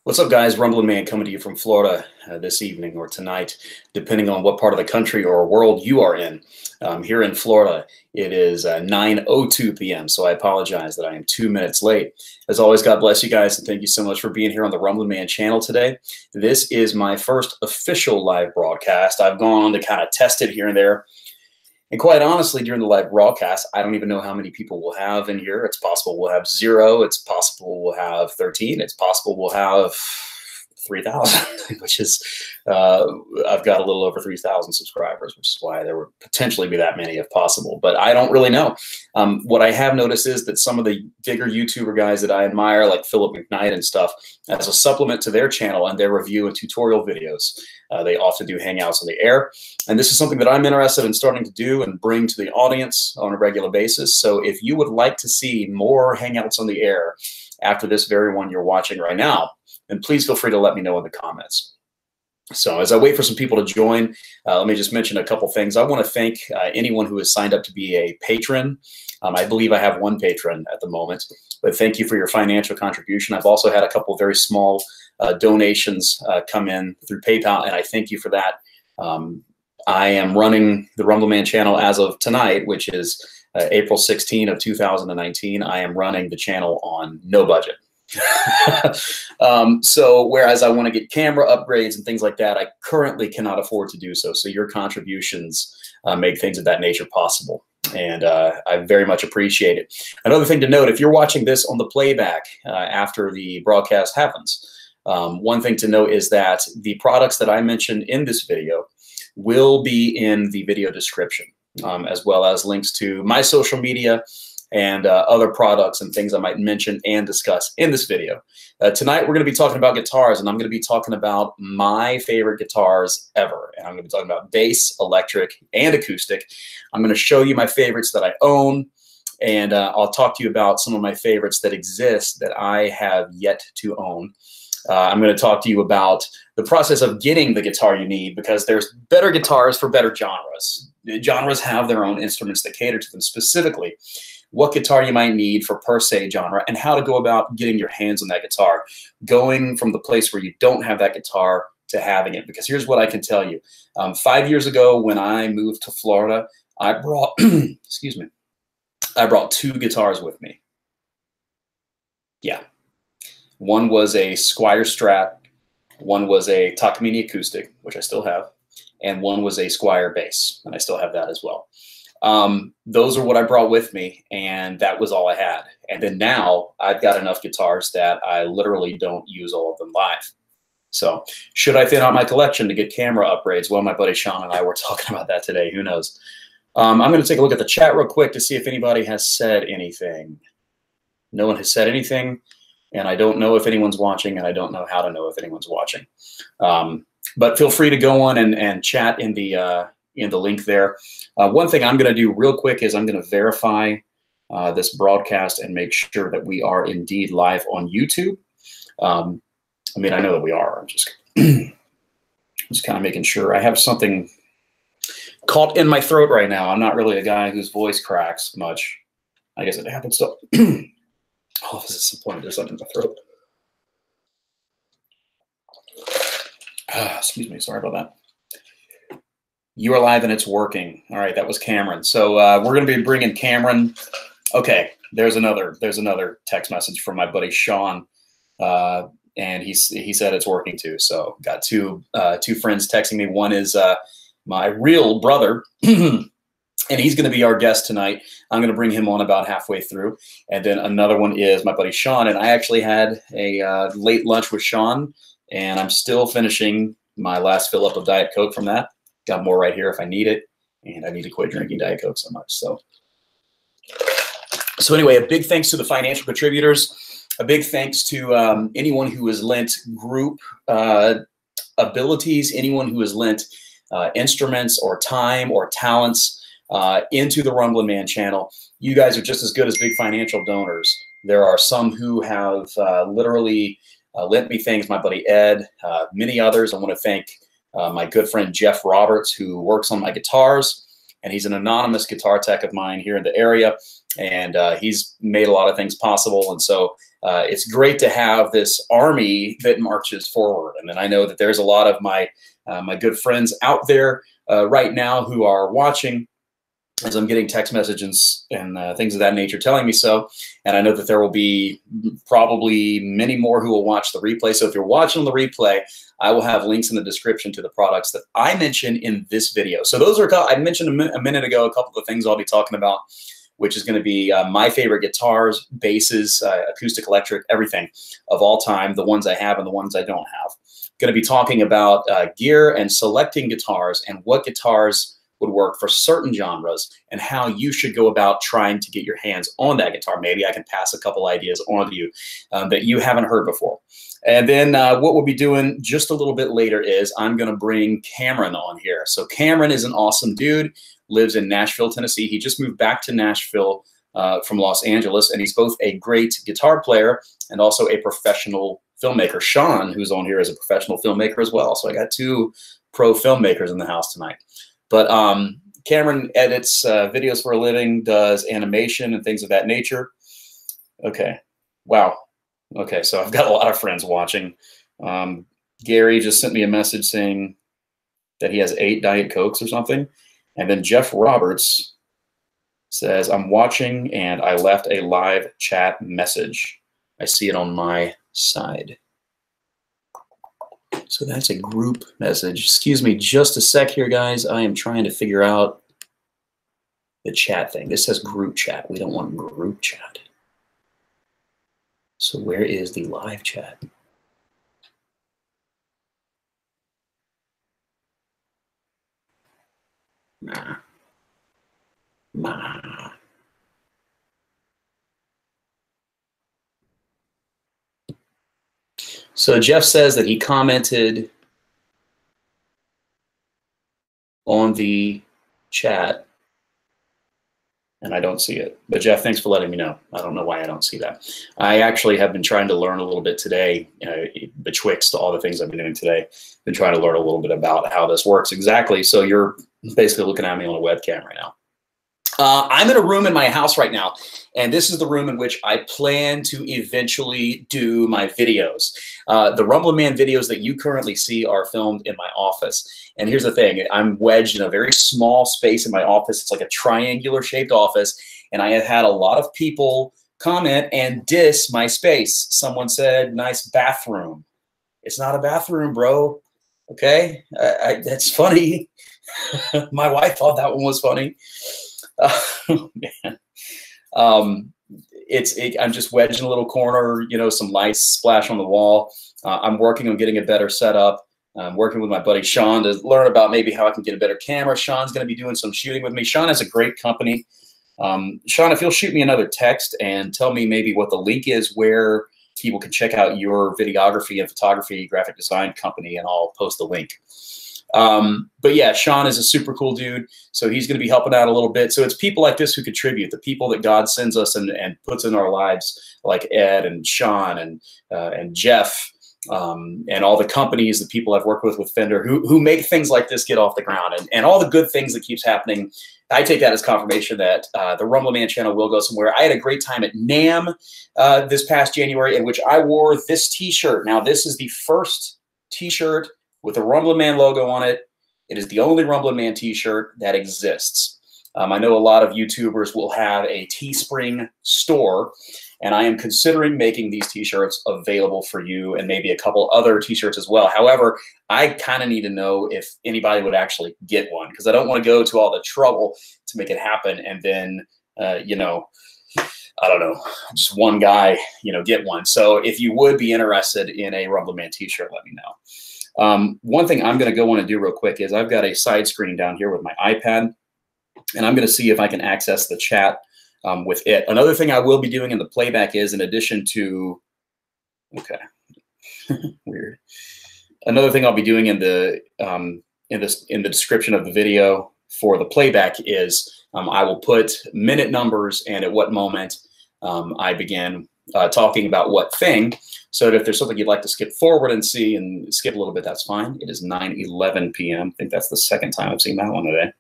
What's up, guys? Rumblin Man coming to you from Florida this evening or tonight, depending on what part of the country or world you are in. Here in Florida, it is 9:02 p.m., so I apologize that I am 2 minutes late. As always, God bless you guys, and thank you so much for being here on the Rumblin Man channel today. This is my first official live broadcast. I've gone on to kind of test it here and there. And quite honestly, during the live broadcast, I don't even know how many people we'll have in here. It's possible we'll have 0. It's possible we'll have 13. It's possible we'll have 3,000, which is, I've got a little over 3,000 subscribers, which is why there would potentially be that many if possible. But I don't really know. What I have noticed is that some of the bigger YouTuber guys that I admire, like Philip McKnight and stuff, as a supplement to their channel and their review and tutorial videos, they often do hangouts on the air. And this is something that I'm interested in starting to do and bring to the audience on a regular basis. So if you would like to see more hangouts on the air after this very one you're watching right now, then please feel free to let me know in the comments. So as I wait for some people to join, let me just mention a couple things. I want to thank anyone who has signed up to be a patron. I believe I have one patron at the moment, but thank you for your financial contribution. I've also had a couple of very small donations come in through PayPal, and I thank you for that. I am running the Rumblin Man channel as of tonight, which is April 16 of 2019. I am running the channel on no budget. So whereas I want to get camera upgrades and things like that, I currently cannot afford to do so. So your contributions make things of that nature possible. And I very much appreciate it. Another thing to note, if you're watching this on the playback after the broadcast happens, one thing to note is that the products that I mentioned in this video will be in the video description, as well as links to my social media and other products and things I might mention and discuss in this video. Tonight, we're going to be talking about guitars, and I'm going to be talking about my favorite guitars ever. And I'm going to be talking about bass, electric, and acoustic. I'm going to show you my favorites that I own, and I'll talk to you about some of my favorites that exist that I have yet to own. I'm going to talk to you about the process of getting the guitar you need, because there's better guitars for better genres. Genres have their own instruments that cater to them specifically. What guitar you might need for per se genre, and how to go about getting your hands on that guitar, going from the place where you don't have that guitar to having it. Because here's what I can tell you. 5 years ago when I moved to Florida, I brought, excuse me, I brought 2 guitars with me. Yeah. One was a Squier Strat, one was a Takamine acoustic, which I still have, and one was a Squier bass, and I still have that as well. Those are what I brought with me, and that was all I had. And then now I've got enough guitars that I literally don't use all of them live. So should I thin out my collection to get camera upgrades? Well, my buddy Sean and I were talking about that today. Who knows? I'm going to take a look at the chat real quick to see if anybody has said anything. No one has said anything, and I don't know if anyone's watching, and I don't know how to know if anyone's watching. But feel free to go on and chat in the link there. One thing I'm going to do real quick is I'm going to verify this broadcast and make sure that we are indeed live on YouTube. I mean, I know that we are. I'm just kind of making sure. I have something caught in my throat right now. I'm not really a guy whose voice cracks much. I guess it happens to. Oh, this is some point. There's something in my throat. Excuse me. Sorry about that. You are live and it's working. All right, that was Cameron. So we're going to be bringing Cameron. Okay, there's another text message from my buddy Sean, and he said it's working too. So got two friends texting me. One is my real brother, and he's going to be our guest tonight. I'm going to bring him on about halfway through, and then another one is my buddy Sean. And I actually had a late lunch with Sean, and I'm still finishing my last fill up of Diet Coke from that. Got more right here if I need it, and I need to quit drinking Diet Coke so much. So anyway, a big thanks to the financial contributors. A big thanks to anyone who has lent group abilities, anyone who has lent instruments or time or talents into the Rumblin Man channel. You guys are just as good as big financial donors. There are some who have literally lent me things, my buddy Ed, many others. I want to thank my good friend Jeff Roberts, who works on my guitars, and he's an anonymous guitar tech of mine here in the area, and he's made a lot of things possible. And so it's great to have this army that marches forward. And then I know that there's a lot of my my good friends out there right now who are watching, as I'm getting text messages and things of that nature telling me so. And I know that there will be probably many more who will watch the replay. So if you're watching the replay, I will have links in the description to the products that I mentioned in this video. So those are, I mentioned a minute ago, a couple of things I'll be talking about, which is going to be my favorite guitars, basses, acoustic, electric, everything of all time, the ones I have and the ones I don't have. Going to be talking about gear and selecting guitars and what guitars would work for certain genres and how you should go about trying to get your hands on that guitar. Maybe I can pass a couple ideas on to you that you haven't heard before. And then what we'll be doing just a little bit later is I'm going to bring Cameron on here. So Cameron is an awesome dude, lives in Nashville, Tennessee. He just moved back to Nashville from Los Angeles, and he's both a great guitar player and also a professional filmmaker. Sean, who's on here, is a professional filmmaker as well. So I got two pro filmmakers in the house tonight. But Cameron edits videos for a living, does animation and things of that nature. Okay. Wow. Okay, so I've got a lot of friends watching. Gary just sent me a message saying that he has 8 Diet Cokes or something. And then Jeff Roberts says, I'm watching and I left a live chat message. I see it on my side. So that's a group message. Excuse me just a sec here, guys. I am trying to figure out the chat thing. This says group chat. We don't want group chat. So where is the live chat? Nah. So Jeff says that he commented on the chat, and I don't see it. But Jeff, thanks for letting me know. I don't know why I don't see that. I actually have been trying to learn a little bit today, betwixt all the things I've been doing today. Been trying to learn a little bit about how this works exactly. So you're basically looking at me on a webcam right now. I'm in a room in my house right now, and this is the room in which I plan to eventually do my videos. The Rumblin Man videos that you currently see are filmed in my office. And here's the thing, I'm wedged in a very small space in my office. It's like a triangular shaped office, and I have had a lot of people comment and diss my space. Someone said, nice bathroom. It's not a bathroom, bro. Okay, that's funny. My wife thought that one was funny. Oh, man. I'm just wedged in a little corner, some lights splash on the wall. I'm working on getting a better setup. I'm working with my buddy Sean to learn about maybe how I can get a better camera. Sean's going to be doing some shooting with me. Sean has a great company. Sean, if you'll shoot me another text and tell me maybe what the link is where people can check out your videography and photography graphic design company, and I'll post the link. But yeah, Sean is a super cool dude. So he's going to be helping out a little bit. So it's people like this who contribute, the people that God sends us and puts in our lives, like Ed and Sean and Jeff, and all the companies that people I've worked with Fender who make things like this get off the ground, and all the good things that keeps happening. I take that as confirmation that the Rumblin Man channel will go somewhere. I had a great time at NAMM this past January, in which I wore this t-shirt. Now, this is the first t-shirt with the Rumblin Man logo on it. It is the only Rumblin Man t-shirt that exists. I know a lot of YouTubers will have a Teespring store, and I am considering making these t-shirts available for you and maybe a couple other t-shirts as well. However, I kind of need to know if anybody would actually get one, because I don't want to go to all the trouble to make it happen and then, I don't know, just one guy, get one. So if you would be interested in a Rumblin Man t-shirt, let me know. One thing I'm going to go want to do real quick is I've got a side screen down here with my iPad, and I'm going to see if I can access the chat with it. Another thing I will be doing in the playback is, in addition to, okay, weird. Another thing I'll be doing in the description of the video for the playback is I will put minute numbers and at what moment I began talking about what thing, so that if there's something you'd like to skip forward and see and skip a little bit, that's fine. It is 9:11 p.m. I think that's the second time I've seen that one today.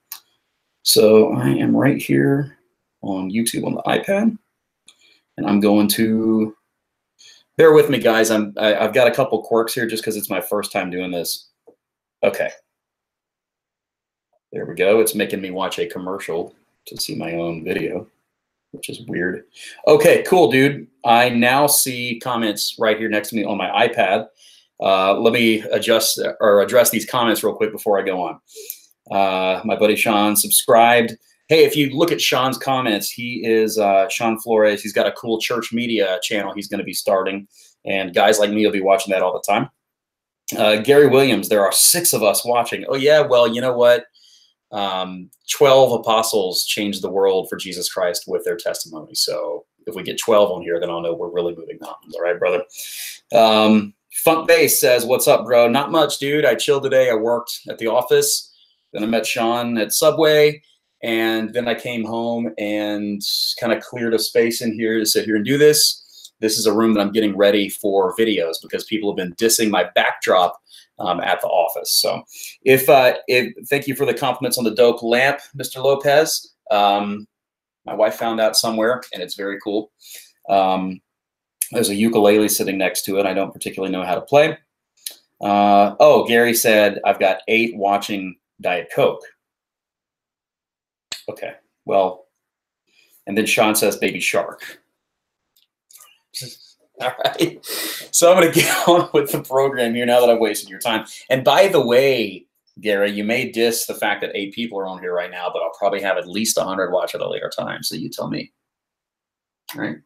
So I am right here on YouTube on the iPad, and I'm going to Bear with me, guys. I've got a couple quirks here just because it's my first time doing this. Okay. There we go. It's making me watch a commercial to see my own video, which is weird. Okay, cool, dude. I now see comments right here next to me on my iPad. Let me adjust or address these comments real quick before I go on. My buddy Sean subscribed. Hey, if you look at Sean's comments, he is Sean Flores. He's got a cool church media channel he's going to be starting, and guys like me will be watching that all the time. Gary Williams, there are 6 of us watching. Oh, yeah, well, you know what? 12 apostles changed the world for Jesus Christ with their testimony. So if we get 12 on here, then I'll know we're really moving mountains. All right, brother. Funk Bass says, what's up, bro? Not much, dude. I chilled today. I worked at the office. Then I met Sean at Subway. And then I came home and kind of cleared a space in here to sit here and do this. This is a room that I'm getting ready for videos because people have been dissing my backdrop at the office. So thank you for the compliments on the dope lamp, Mr. Lopez. My wife found out somewhere, and it's very cool. There's a ukulele sitting next to it. I don't particularly know how to play. Oh, Gary said, I've got 8 watching Diet Coke. Okay, well, and then Sean says Baby Shark. All right, so I'm going to get on with the program here now that I've wasted your time. And by the way, Gary, you may diss the fact that 8 people are on here right now, but I'll probably have at least 100 watch at a later time, so you tell me. All right.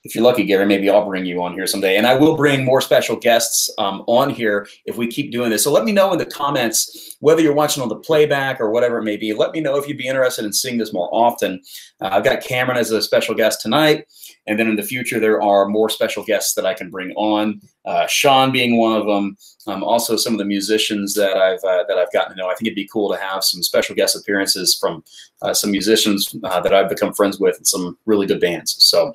If you're lucky, Gary, maybe I'll bring you on here someday. And I will bring more special guests on here if we keep doing this. So let me know in the comments, whether you're watching on the playback or whatever it may be. Let me know if you'd be interested in seeing this more often. I've got Cameron as a special guest tonight. And then in the future, there are more special guests that I can bring on. Sean being one of them. Also some of the musicians that I've gotten to know. I think it'd be cool to have some special guest appearances from some musicians that I've become friends with and some really good bands. So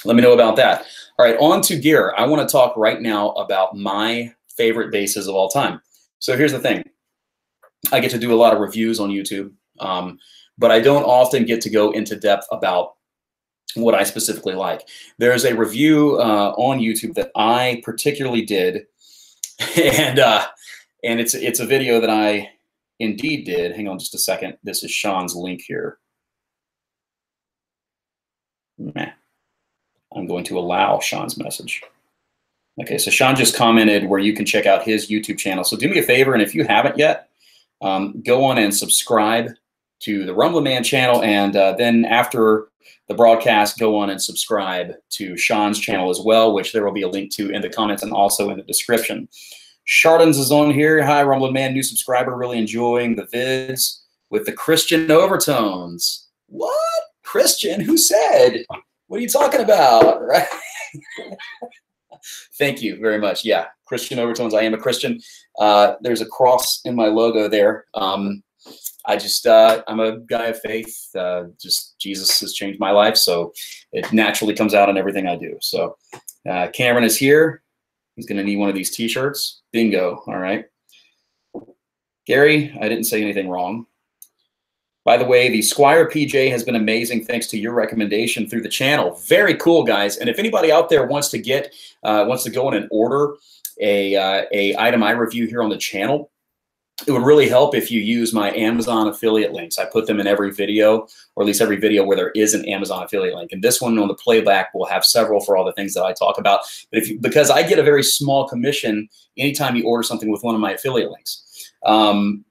let me know about that. All right, on to gear. I want to talk right now about my favorite basses of all time. So here's the thing. I get to do a lot of reviews on YouTube, but I don't often get to go into depth about what I specifically like. There's a review on YouTube that I particularly did, and it's a video that I indeed did. Hang on just a second. This is Sean's link here. Meh. I'm going to allow Sean's message. Okay, so Sean just commented where you can check out his YouTube channel. So do me a favor, and if you haven't yet, go on and subscribe to the Rumblin Man channel, and then after the broadcast, go on and subscribe to Sean's channel as well, which there will be a link to in the comments and also in the description. Shardens is on here. Hi, Rumblin Man, new subscriber, really enjoying the vids with the Christian overtones. What? Christian? Who said? What are you talking about? Right? Thank you very much. Yeah, Christian overtones. I am a Christian. There's a cross in my logo there. I'm a guy of faith. Just Jesus has changed my life, so it naturally comes out in everything I do. So Cameron is here. He's going to need one of these T-shirts. Bingo. All right. Gary, I didn't say anything wrong. By the way, the Squire PJ has been amazing thanks to your recommendation through the channel. Very cool, guys. And if anybody out there wants to go in and order a item I review here on the channel, it would really help if you use my Amazon affiliate links. I put them in every video, or at least every video where there is an Amazon affiliate link. And this one on the playback will have several for all the things that I talk about. But because I get a very small commission anytime you order something with one of my affiliate links.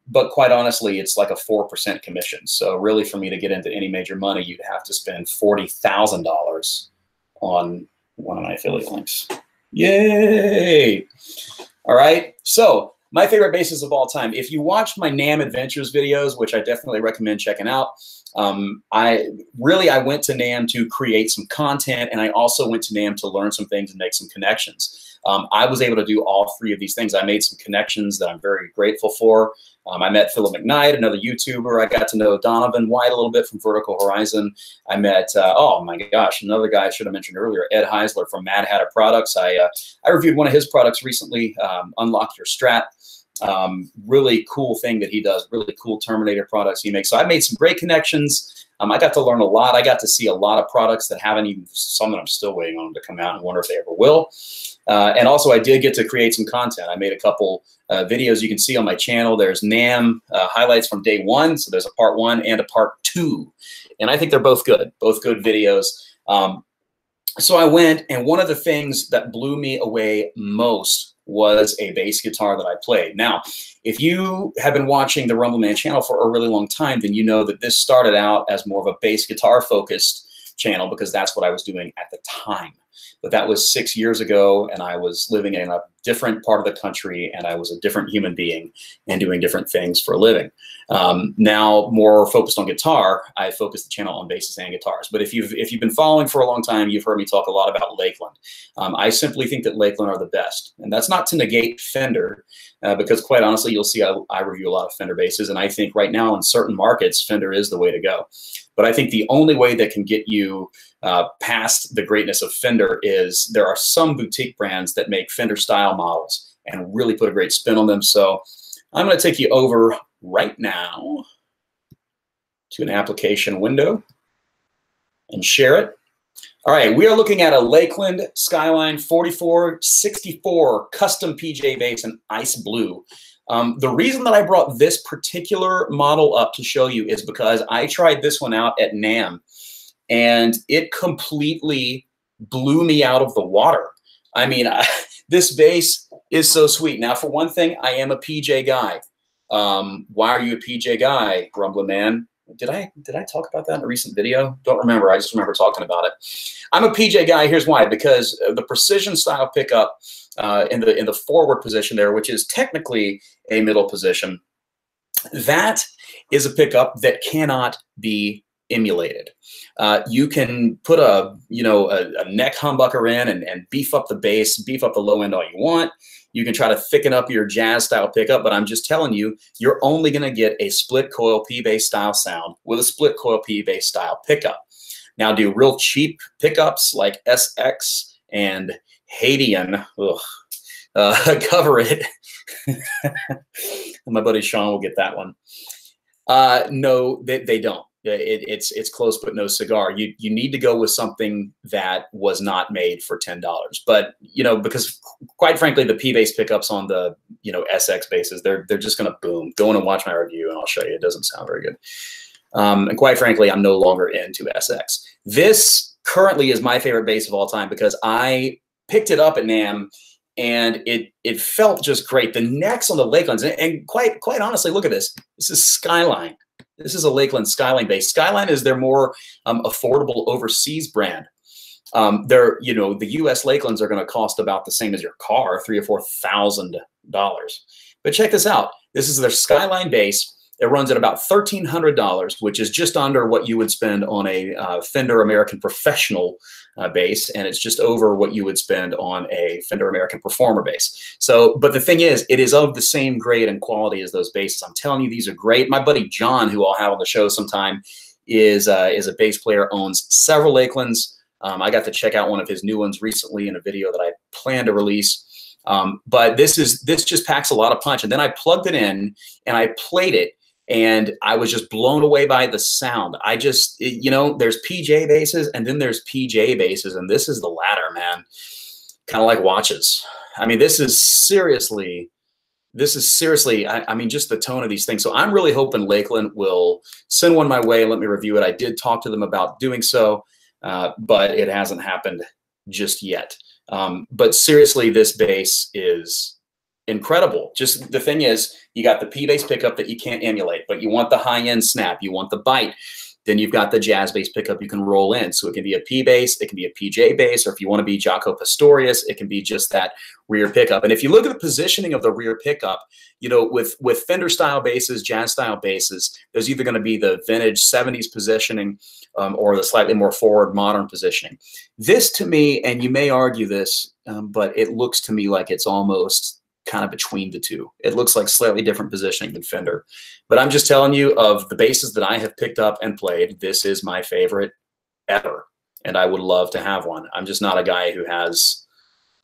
But quite honestly, it's like a 4% commission. So really, for me to get into any major money, you'd have to spend $40,000 on one of my affiliate links. Yay! All right. So my favorite basses of all time. If you watched my NAMM Adventures videos, which I definitely recommend checking out, I went to NAMM to create some content, and I also went to NAMM to learn some things and make some connections. I was able to do all 3 of these things. I made some connections that I'm very grateful for. I met Philip McKnight, another YouTuber. I got to know Donovan White a little bit from Vertical Horizon. I met, oh my gosh, another guy I should have mentioned earlier, Ed Heisler from Mad Hatter Products. I reviewed one of his products recently, Unlock Your Strat. Really cool thing that he does, really cool Terminator products he makes. So I made some great connections. I got to learn a lot. I got to see a lot of products that haven't even, some that I'm still waiting on them to come out and wonder if they ever will. And also I did get to create some content. I made a couple videos you can see on my channel. There's NAMM highlights from day one. So there's a part 1 and a part 2. And I think they're both good videos. So I went, and one of the things that blew me away most was a bass guitar that I played. Now, if you have been watching the Rumblin Man channel for a really long time, then you know that this started out as more of a bass guitar focused channel because that's what I was doing at the time. But that was 6 years ago, and I was living in a different part of the country, and I was a different human being and doing different things for a living. Now, more focused on guitar, I focus the channel on basses and guitars. But if you've been following for a long time, you've heard me talk a lot about Lakland. I simply think that Lakland are the best, and that's not to negate Fender, because quite honestly, you'll see I review a lot of Fender basses, and I think right now in certain markets, Fender is the way to go. But I think the only way that can get you past the greatness of Fender is there are some boutique brands that make Fender style models and really put a great spin on them. So I'm going to take you over right now to an application window and share it. All right, we are looking at a Lakland Skyline 4464 custom PJ bass in ice blue. The reason that I brought this particular model up to show you is because I tried this one out at NAMM, and it completely blew me out of the water. I mean, this bass is so sweet. Now, for one thing, I am a PJ guy. Why are you a PJ guy, Rumblin Man? Did I talk about that in a recent video? Don't remember. I just remember talking about it. I'm a PJ guy. Here's why. Because the precision style pickup in the forward position there, which is technically a middle position, that is a pickup that cannot be emulated. You can put a neck humbucker in and beef up the bass, beef up the low end all you want. You can try to thicken up your jazz style pickup, but I'm just telling you, you're only going to get a split coil P-bass style sound with a split coil P-bass style pickup. Now, do real cheap pickups like SX and Haitian cover it? My buddy Sean will get that one. No, they don't. It's close but no cigar. You need to go with something that was not made for $10. But because quite frankly, the P-bass pickups on the SX basses, they're just gonna boom. Go in and watch my review, and I'll show you. It doesn't sound very good. And quite frankly, I'm no longer into SX. This currently is my favorite bass of all time because I picked it up at NAMM, and it felt just great. The necks on the Lakelands, and quite honestly, look at this. This is Skyline. This is a Lakland Skyline bass. Skyline is their more affordable overseas brand. The U.S. Lakelands are going to cost about the same as your car, $3,000 or $4,000. But check this out. This is their Skyline bass. It runs at about $1,300, which is just under what you would spend on a Fender American Professional bass, and it's just over what you would spend on a Fender American Performer bass. So, but the thing is, it is of the same grade and quality as those basses. I'm telling you, these are great. My buddy John, who I'll have on the show sometime, is a bass player, owns several Lakelands. I got to check out one of his new ones recently in a video that I plan to release. But this just packs a lot of punch. And then I plugged it in and I played it, and I was just blown away by the sound. there's PJ basses and then there's PJ basses, and this is the latter, man. Kind of like watches. I mean, this is seriously, I mean, just the tone of these things. So I'm really hoping Lakland will send one my way and let me review it. I did talk to them about doing so, but it hasn't happened just yet. But seriously, this bass is incredible. Just the thing is, you got the P-bass pickup that you can't emulate, but you want the high-end snap, you want the bite. Then you've got the jazz bass pickup you can roll in. So it can be a P-bass, it can be a PJ bass, or if you want to be Jaco Pastorius, it can be just that rear pickup. And if you look at the positioning of the rear pickup, with Fender style basses, jazz style basses, there's either going to be the vintage 70s positioning or the slightly more forward modern positioning. This to me, and you may argue this, but it looks to me like it's almost kind of between the two. It looks like slightly different positioning than Fender. But I'm just telling you, of the basses that I have picked up and played, this is my favorite ever. And I would love to have one. I'm just not a guy who has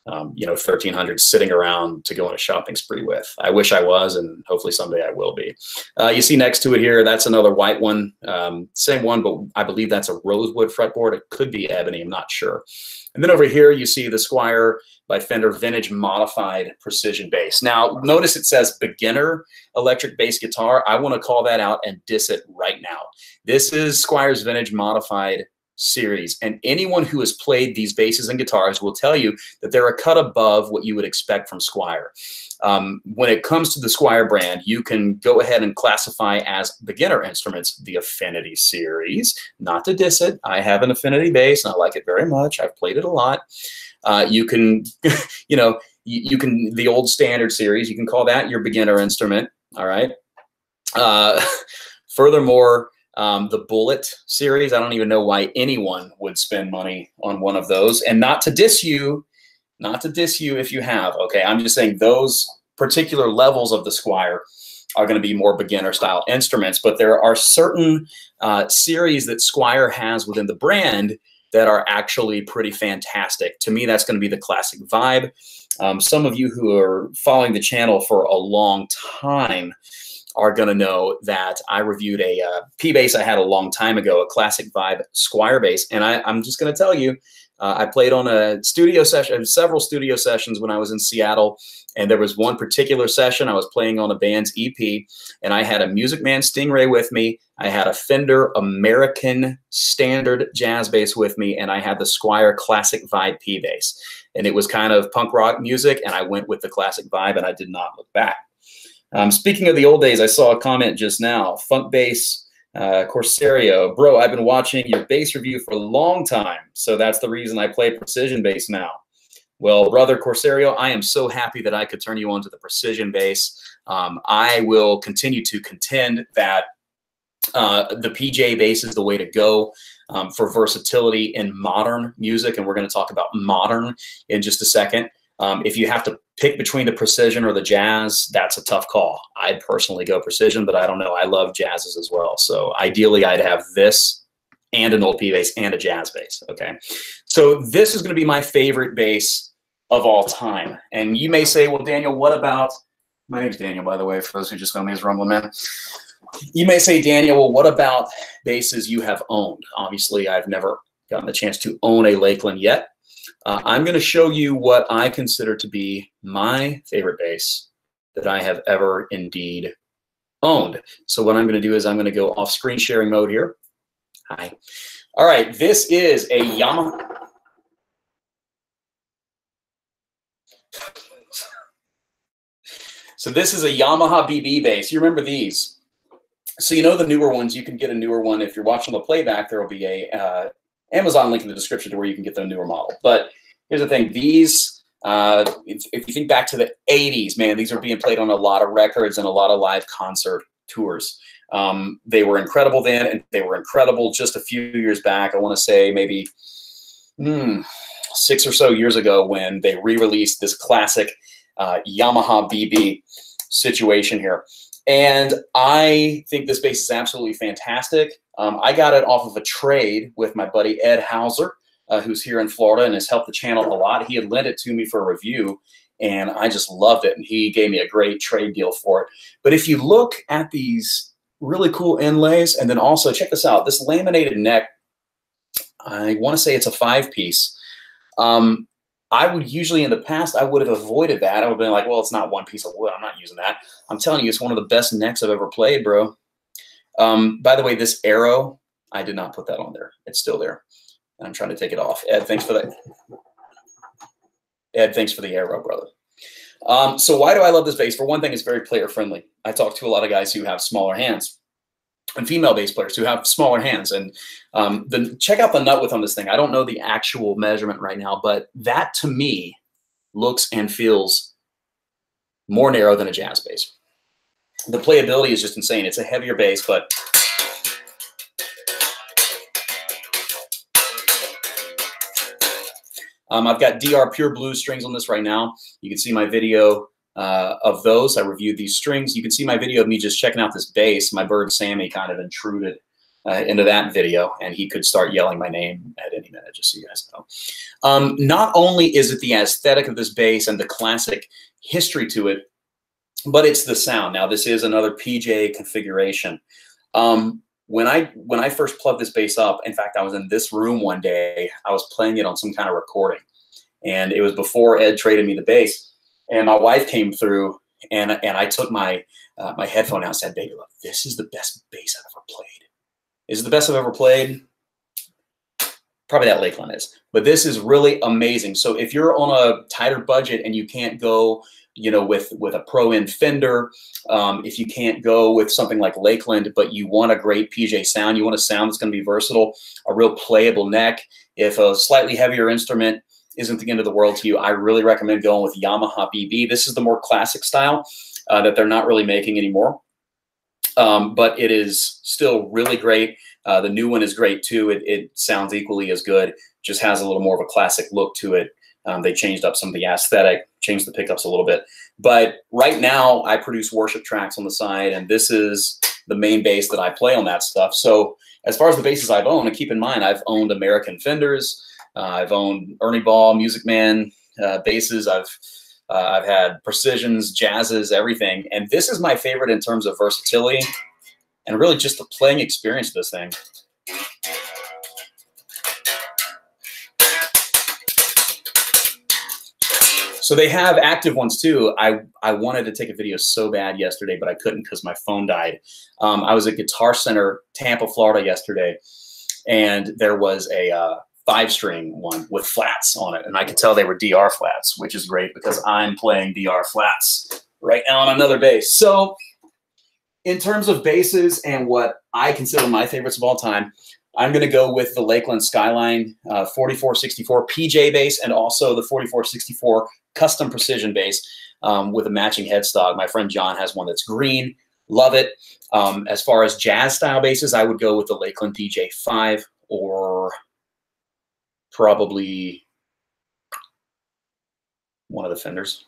you know, 1,300 sitting around to go on a shopping spree with. I wish I was, and hopefully someday I will be. You see next to it here, that's another white one. Same one, but I believe that's a rosewood fretboard. It could be ebony, I'm not sure. And then over here, you see the Squier by Fender Vintage Modified Precision Bass. Now, notice it says beginner electric bass guitar. I want to call that out and diss it right now. This is Squier's Vintage Modified series, and anyone who has played these basses and guitars will tell you that they're a cut above what you would expect from Squier. When it comes to the Squier brand, you can go ahead and classify as beginner instruments the Affinity series. Not to diss it, I have an Affinity bass and I like it very much. I've played it a lot. You can, you know, you can, the old standard series, you can call that your beginner instrument. All right. Furthermore, the Bullet series, I don't even know why anyone would spend money on one of those. And not to diss you if you have, okay? I'm just saying those particular levels of the Squier are going to be more beginner style instruments, but there are certain series that Squier has within the brand that are actually pretty fantastic. To me, that's going to be the Classic Vibe. Some of you who are following the channel for a long time are going to know that I reviewed a P bass I had a long time ago, a Classic Vibe Squier bass. And I'm just going to tell you, I played on a studio session, several studio sessions when I was in Seattle. And there was one particular session I was playing on a band's EP, and I had a Music Man Stingray with me. I had a Fender American Standard jazz bass with me, and I had the Squier Classic Vibe P bass. And it was kind of punk rock music, and I went with the Classic Vibe, and I did not look back. Speaking of the old days, I saw a comment just now. Funk Bass Corsario, bro, I've been watching your bass review for a long time, so that's the reason I play precision bass now. Well, brother Corsario, I am so happy that I could turn you on to the precision bass. I will continue to contend that the PJ bass is the way to go for versatility in modern music, and we're going to talk about modern in just a second. If you have to pick between the precision or the jazz, that's a tough call. I'd personally go precision, but I don't know. I love jazzes as well. So ideally, I'd have this and an old P bass and a jazz bass. Okay. So this is going to be my favorite bass of all time. And you may say, well, Daniel, what about, my name's Daniel, by the way, for those who just know me as Rumblin Man. You may say, Daniel, well, what about basses you have owned? Obviously, I've never gotten the chance to own a Lakland yet. I'm going to show you what I consider to be my favorite bass that I have ever indeed owned. So what I'm going to do is I'm going to go off screen sharing mode here. Hi. All right, this is a Yamaha. So this is a Yamaha BB bass. You remember these. So you know the newer ones, you can get a newer one. If you're watching the playback, there will be a Amazon link in the description to where you can get the newer model. But here's the thing. These, if you think back to the 80s, man, these are being played on a lot of records and a lot of live concert tours. They were incredible then, and they were incredible just a few years back. I want to say maybe 6 or so years ago when they re-released this classic Yamaha BB situation here. And I think this bass is absolutely fantastic. I got it off of a trade with my buddy Ed Hauser, who's here in Florida and has helped the channel a lot. He had lent it to me for a review, and I just loved it. And he gave me a great trade deal for it. But if you look at these really cool inlays, and then also check this out, this laminated neck, I want to say it's a 5-piece. I would usually, in the past, I would have avoided that. I would have been like, well, it's not one piece of wood. I'm not using that. I'm telling you, it's one of the best necks I've ever played, bro. By the way, this arrow, I did not put that on there. It's still there. And I'm trying to take it off. Ed, thanks for that. Ed, thanks for the arrow, brother. So why do I love this bass? For one thing, it's very player friendly. I talk to a lot of guys who have smaller hands and female bass players who have smaller hands. And check out the nut width on this thing. I don't know the actual measurement right now, but that to me looks and feels more narrow than a jazz bass. The playability is just insane. It's a heavier bass, but I've got DR Pure Blue strings on this right now. You can see my video of those. I reviewed these strings. You can see my video of me just checking out this bass. My bird Sammy kind of intruded into that video, and he could start yelling my name at any minute, just so you guys know. Not only is it the aesthetic of this bass and the classic history to it, but it's the sound. Now, this is another PJ configuration. When I first plugged this bass up, in fact, I was in this room one day. I was playing it on some kind of recording, and it was before Ed traded me the bass. And my wife came through, and I took my my headphone out and said, "Baby, look, this is the best bass I've ever played." Is it the best I've ever played? Probably that Lakland is. But this is really amazing. So if you're on a tighter budget and you can't go, you know, with a pro-end Fender, if you can't go with something like Lakland, but you want a great PJ sound, you want a sound that's going to be versatile, a real playable neck, if a slightly heavier instrument isn't the end of the world to you, I really recommend going with Yamaha BB. This is the more classic style that they're not really making anymore. But it is still really great. The new one is great too. It sounds equally as good, just has a little more of a classic look to it. They changed up some of the aesthetic, changed the pickups a little bit. But right now I produce worship tracks on the side, and this is the main bass that I play on that stuff. So as far as the basses I've owned, and keep in mind, I've owned American Fenders, I've owned Ernie Ball, Music Man basses, I've had Precisions, Jazzes, everything. And this is my favorite in terms of versatility and really just the playing experience of this thing. So they have active ones too. I wanted to take a video so bad yesterday, but I couldn't because my phone died. I was at Guitar Center, Tampa, Florida yesterday, and there was a 5-string one with flats on it, and I could tell they were DR flats, which is great because I'm playing DR flats right now on another bass. So in terms of basses and what I consider my favorites of all time, I'm going to go with the Lakland Skyline 4464 PJ bass, and also the 4464 custom precision bass with a matching headstock. My friend John has one that's green. Love it. As far as jazz style basses, I would go with the Lakland DJ5 or probably one of the Fenders.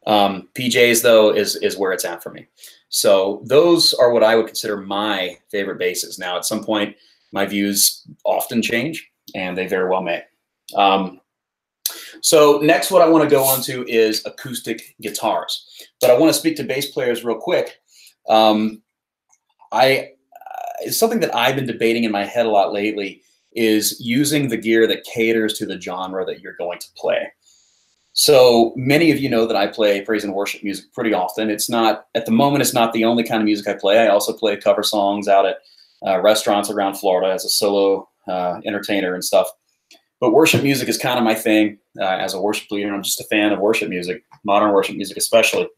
PJs though is where it's at for me. So those are what I would consider my favorite basses. Now at some point my views often change, and they very well may. So next what I want to go on to is acoustic guitars, but I want to speak to bass players real quick. It's something that I've been debating in my head a lot lately, is using the gear that caters to the genre that you're going to play. So many of you know that I play praise and worship music pretty often. It's not, at the moment, it's not the only kind of music I play. I also play cover songs out at restaurants around Florida as a solo entertainer and stuff. But worship music is kind of my thing as a worship leader. I'm just a fan of worship music, modern worship music especially.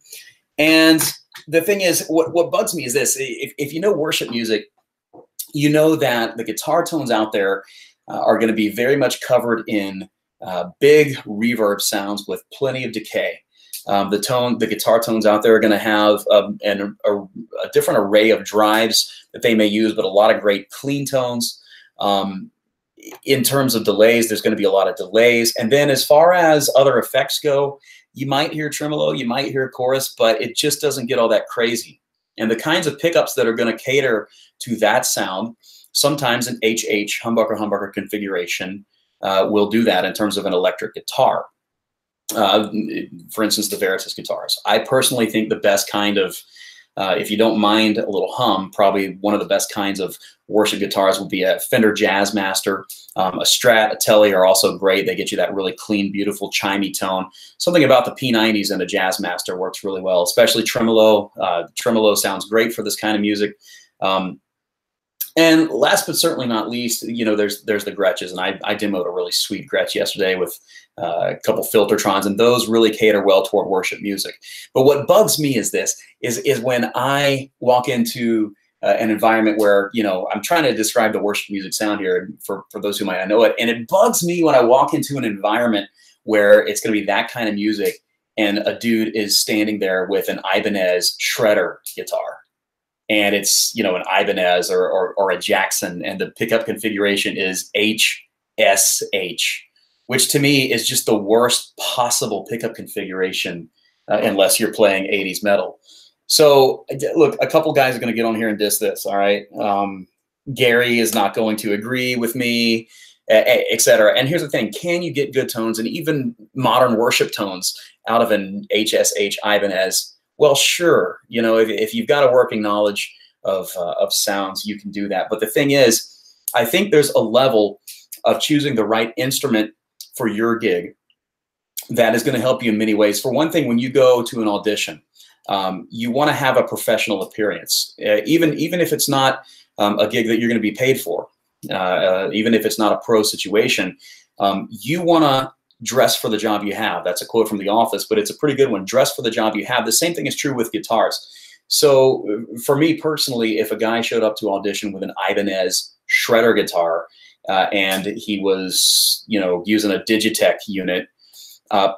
And the thing is, what bugs me is this. If you know worship music, you know that the guitar tones out there are going to be very much covered in big reverb sounds with plenty of decay. The guitar tones out there are going to have a different array of drives that they may use, but a lot of great clean tones. In terms of delays, there's going to be a lot of delays. And then as far as other effects go, you might hear tremolo, you might hear chorus, but it just doesn't get all that crazy. And the kinds of pickups that are going to cater to that sound, sometimes an HH, humbucker configuration, will do that in terms of an electric guitar. For instance, the Veritas guitars. I personally think the best kind of, if you don't mind a little hum, probably one of the best kinds of worship guitars would be a Fender Jazzmaster. A Strat, a Tele are also great. They get you that really clean, beautiful, chimey tone. Something about the P90s and a Jazzmaster works really well, especially tremolo. Tremolo sounds great for this kind of music. And last but certainly not least, you know, there's the Gretches, and I demoed a really sweet Gretsch yesterday with a couple Filtertrons, and those really cater well toward worship music. But what bugs me is this, is when I walk into an environment where, you know, I'm trying to describe the worship music sound here for those who might not know it, and it bugs me when I walk into an environment where it's going to be that kind of music and a dude is standing there with an Ibanez shredder guitar. And it's, you know, an Ibanez or a Jackson, and the pickup configuration is HSH, which to me is just the worst possible pickup configuration unless you're playing 80s metal. So look, a couple guys are going to get on here and diss this, all right? Gary is not going to agree with me, etc. And here's the thing: can you get good tones and even modern worship tones out of an HSH Ibanez? Well, sure. You know, if you've got a working knowledge of sounds, you can do that. But the thing is, I think there's a level of choosing the right instrument for your gig that is going to help you in many ways. For one thing, when you go to an audition, you want to have a professional appearance, even if it's not a gig that you're going to be paid for, even if it's not a pro situation. You want to dress for the job you have. That's a quote from The Office, but it's a pretty good one. Dress for the job you have. The same thing is true with guitars. So for me personally, if a guy showed up to audition with an Ibanez shredder guitar and he was, you know, using a Digitech unit,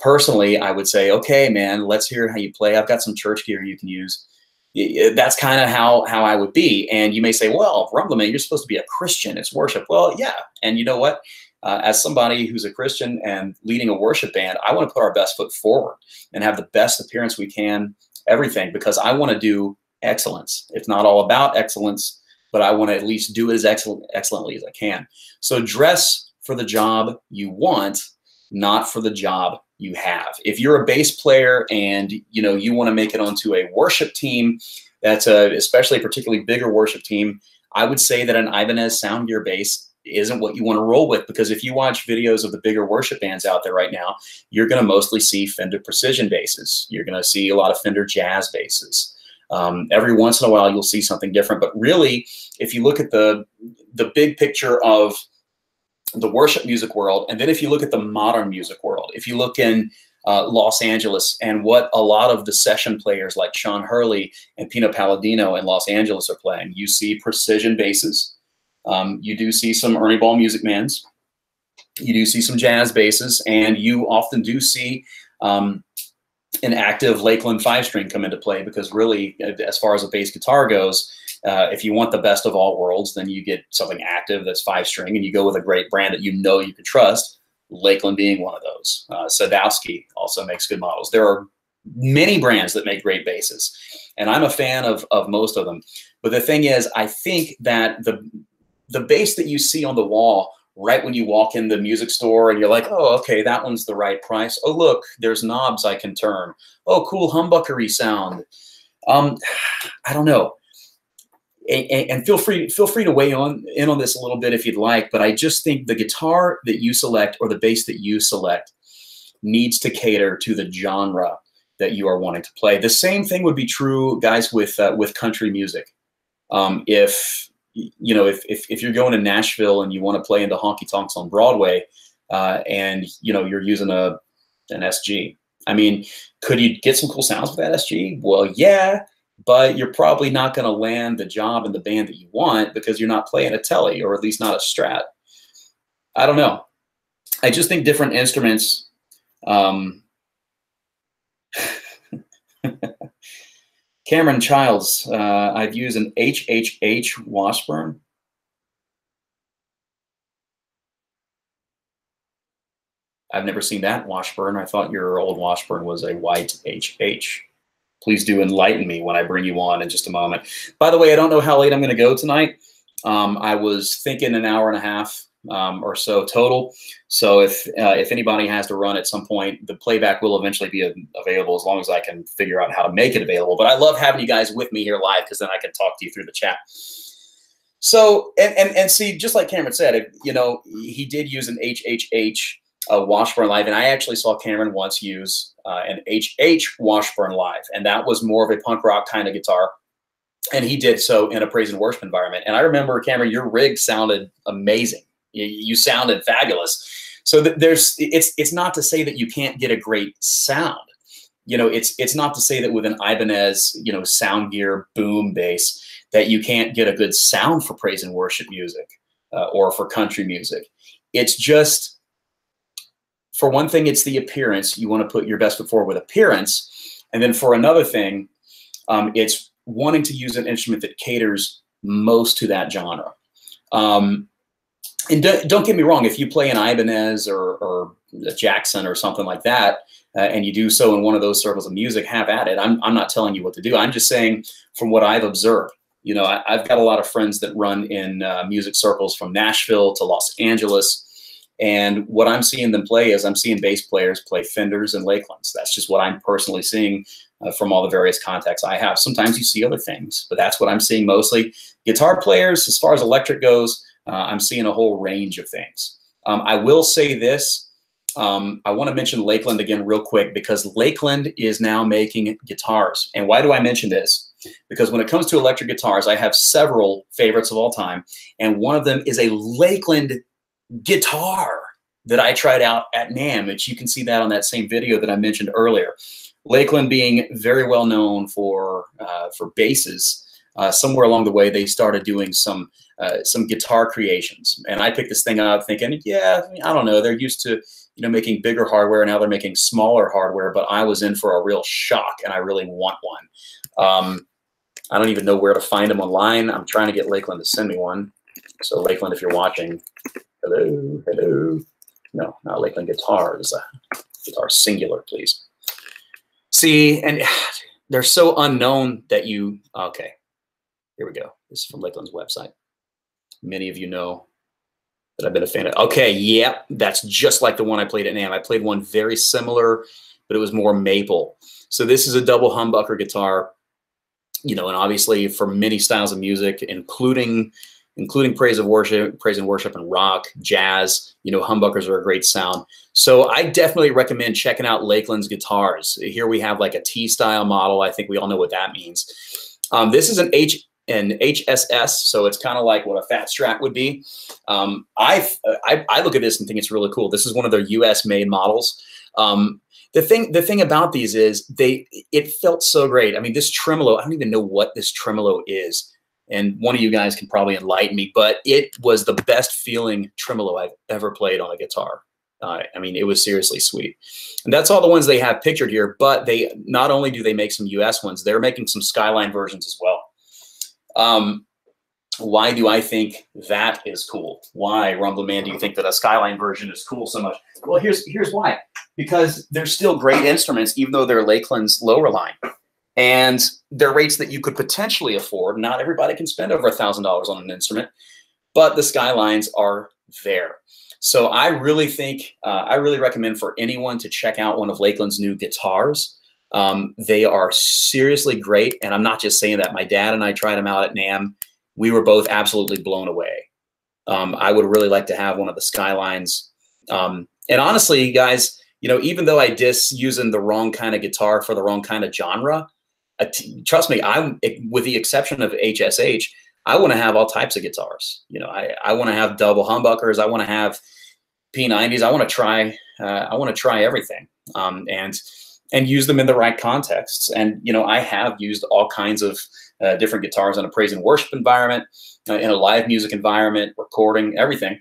personally, I would say, okay, man, let's hear how you play. I've got some church gear you can use. That's kind of how I would be. And you may say, well, Rumblin Man, you're supposed to be a Christian. It's worship. Well, yeah. And you know what? As somebody who's a Christian and leading a worship band, I want to put our best foot forward and have the best appearance we can, everything, because I want to do excellence. It's not all about excellence, but I want to at least do it as excellently as I can. So dress for the job you want, not for the job you have. If you're a bass player and you know you want to make it onto a worship team, that's especially a particularly bigger worship team, I would say that an Ibanez sound gear bass isn't what you want to roll with, because if you watch videos of the bigger worship bands out there right now, you're going to mostly see Fender Precision basses. You're going to see a lot of Fender Jazz basses. Every once in a while, you'll see something different. But really, if you look at the big picture of the worship music world, and then if you look at the modern music world, if you look in Los Angeles and what a lot of the session players like Sean Hurley and Pino Palladino in Los Angeles are playing, you see precision basses. You do see some Ernie Ball Music Mans. You do see some jazz basses, and you often do see an active Lakland 5-string come into play, because really, as far as a bass guitar goes, if you want the best of all worlds, then you get something active that's 5-string, and you go with a great brand that you know you can trust, Lakland being one of those. Sadowski also makes good models. There are many brands that make great basses, and I'm a fan of most of them. But the thing is, I think that the bass that you see on the wall right when you walk in the music store and you're like, oh, okay, that one's the right price. Oh, look, there's knobs I can turn. Oh, cool humbuckery sound. I don't know. And feel free to weigh in on this a little bit if you'd like, but I just think the guitar that you select or the bass that you select needs to cater to the genre that you are wanting to play. The same thing would be true, guys, with country music. If you're going to Nashville and you want to play into honky tonks on Broadway, and you're using an SG, I mean, could you get some cool sounds with that SG? Well, yeah, but you're probably not going to land the job in the band that you want because you're not playing a Tele, or at least not a Strat. I don't know. I just think different instruments. Cameron Childs, I've used an HHH Washburn. I've never seen that Washburn. I thought your old Washburn was a white HH. Please do enlighten me when I bring you on in just a moment. By the way, I don't know how late I'm going to go tonight. I was thinking an hour and a half or so total. So if anybody has to run at some point, the playback will eventually be available as long as I can figure out how to make it available. But I love having you guys with me here live, because then I can talk to you through the chat. So, and see, just like Cameron said, he did use an HHH Washburn live, and I actually saw Cameron once use an HH Washburn live, and that was more of a punk rock kind of guitar. And he did so in a praise and worship environment. And I remember, Cameron, your rig sounded amazing. You sounded fabulous. So it's not to say that you can't get a great sound. It's not to say that with an Ibanez, sound gear boom bass, that you can't get a good sound for praise and worship music or for country music. It's just, for one thing, it's the appearance. You want to put your best foot forward with appearance. And then for another thing, it's wanting to use an instrument that caters most to that genre. And don't get me wrong, if you play an Ibanez or a Jackson or something like that, and you do so in one of those circles of music, have at it. I'm not telling you what to do. I'm just saying from what I've observed. You know, I've got a lot of friends that run in music circles from Nashville to Los Angeles. And what I'm seeing them play is I'm seeing bass players play Fenders and Lakelands. That's just what I'm personally seeing from all the various contacts I have. Sometimes you see other things, but that's what I'm seeing mostly. Guitar players, as far as electric goes, I'm seeing a whole range of things. I will say this. I want to mention Lakland again real quick, because Lakland is now making guitars. And why do I mention this? Because when it comes to electric guitars, I have several favorites of all time. And one of them is a Lakland guitar that I tried out at NAMM, which you can see that on that same video that I mentioned earlier. Lakland being very well known for basses. Somewhere along the way, they started doing some guitar creations. And I picked this thing up thinking, yeah, I don't know, they're used to, you know, making bigger hardware. Now they're making smaller hardware, but I was in for a real shock, and I really want one. I don't even know where to find them online. I'm trying to get Lakland to send me one. So Lakland, if you're watching, hello, hello. No, not Lakland Guitars. Guitar singular, please. See, and they're so unknown that you, okay, here we go. This is from Lakeland's website. Many of you know that I've been a fan of. Okay, yep, that's just like the one I played at NAMM. I played one very similar, but it was more maple. So this is a double humbucker guitar, you know, and obviously for many styles of music, including praise and worship and rock, jazz, you know, humbuckers are a great sound. So I definitely recommend checking out Lakeland's guitars. Here we have like a T-style model. I think we all know what that means. This is an HSS, so it's kind of like what a Fat Strat would be. I look at this and think it's really cool. This is one of their US made models. The thing about these is it felt so great. I mean, this tremolo, I don't even know what this tremolo is. And one of you guys can probably enlighten me, but it was the best feeling tremolo I've ever played on a guitar. I mean, it was seriously sweet. And that's all the ones they have pictured here, but they not only do they make some US ones, they're making some Skyline versions as well. Why do I think that is cool? Why, Rumblin Man, do you think that a Skyline version is cool so much? Well, here's why. Because they're still great instruments, even though they're Lakeland's lower line. And they're rates that you could potentially afford. Not everybody can spend over $1,000 on an instrument, but the Skylines are there. So I really think, I really recommend for anyone to check out one of Lakeland's new guitars. They are seriously great. And I'm not just saying that. My dad and I tried them out at NAMM. We were both absolutely blown away. I would really like to have one of the Skylines. And honestly, guys, you know, even though I diss using the wrong kind of guitar for the wrong kind of genre, trust me, with the exception of HSH, I want to have all types of guitars. You know, I want to have double humbuckers. I want to have P90s. I want to try everything, and use them in the right contexts. And you know, I have used all kinds of different guitars in a praise and worship environment, in a live music environment, recording, everything.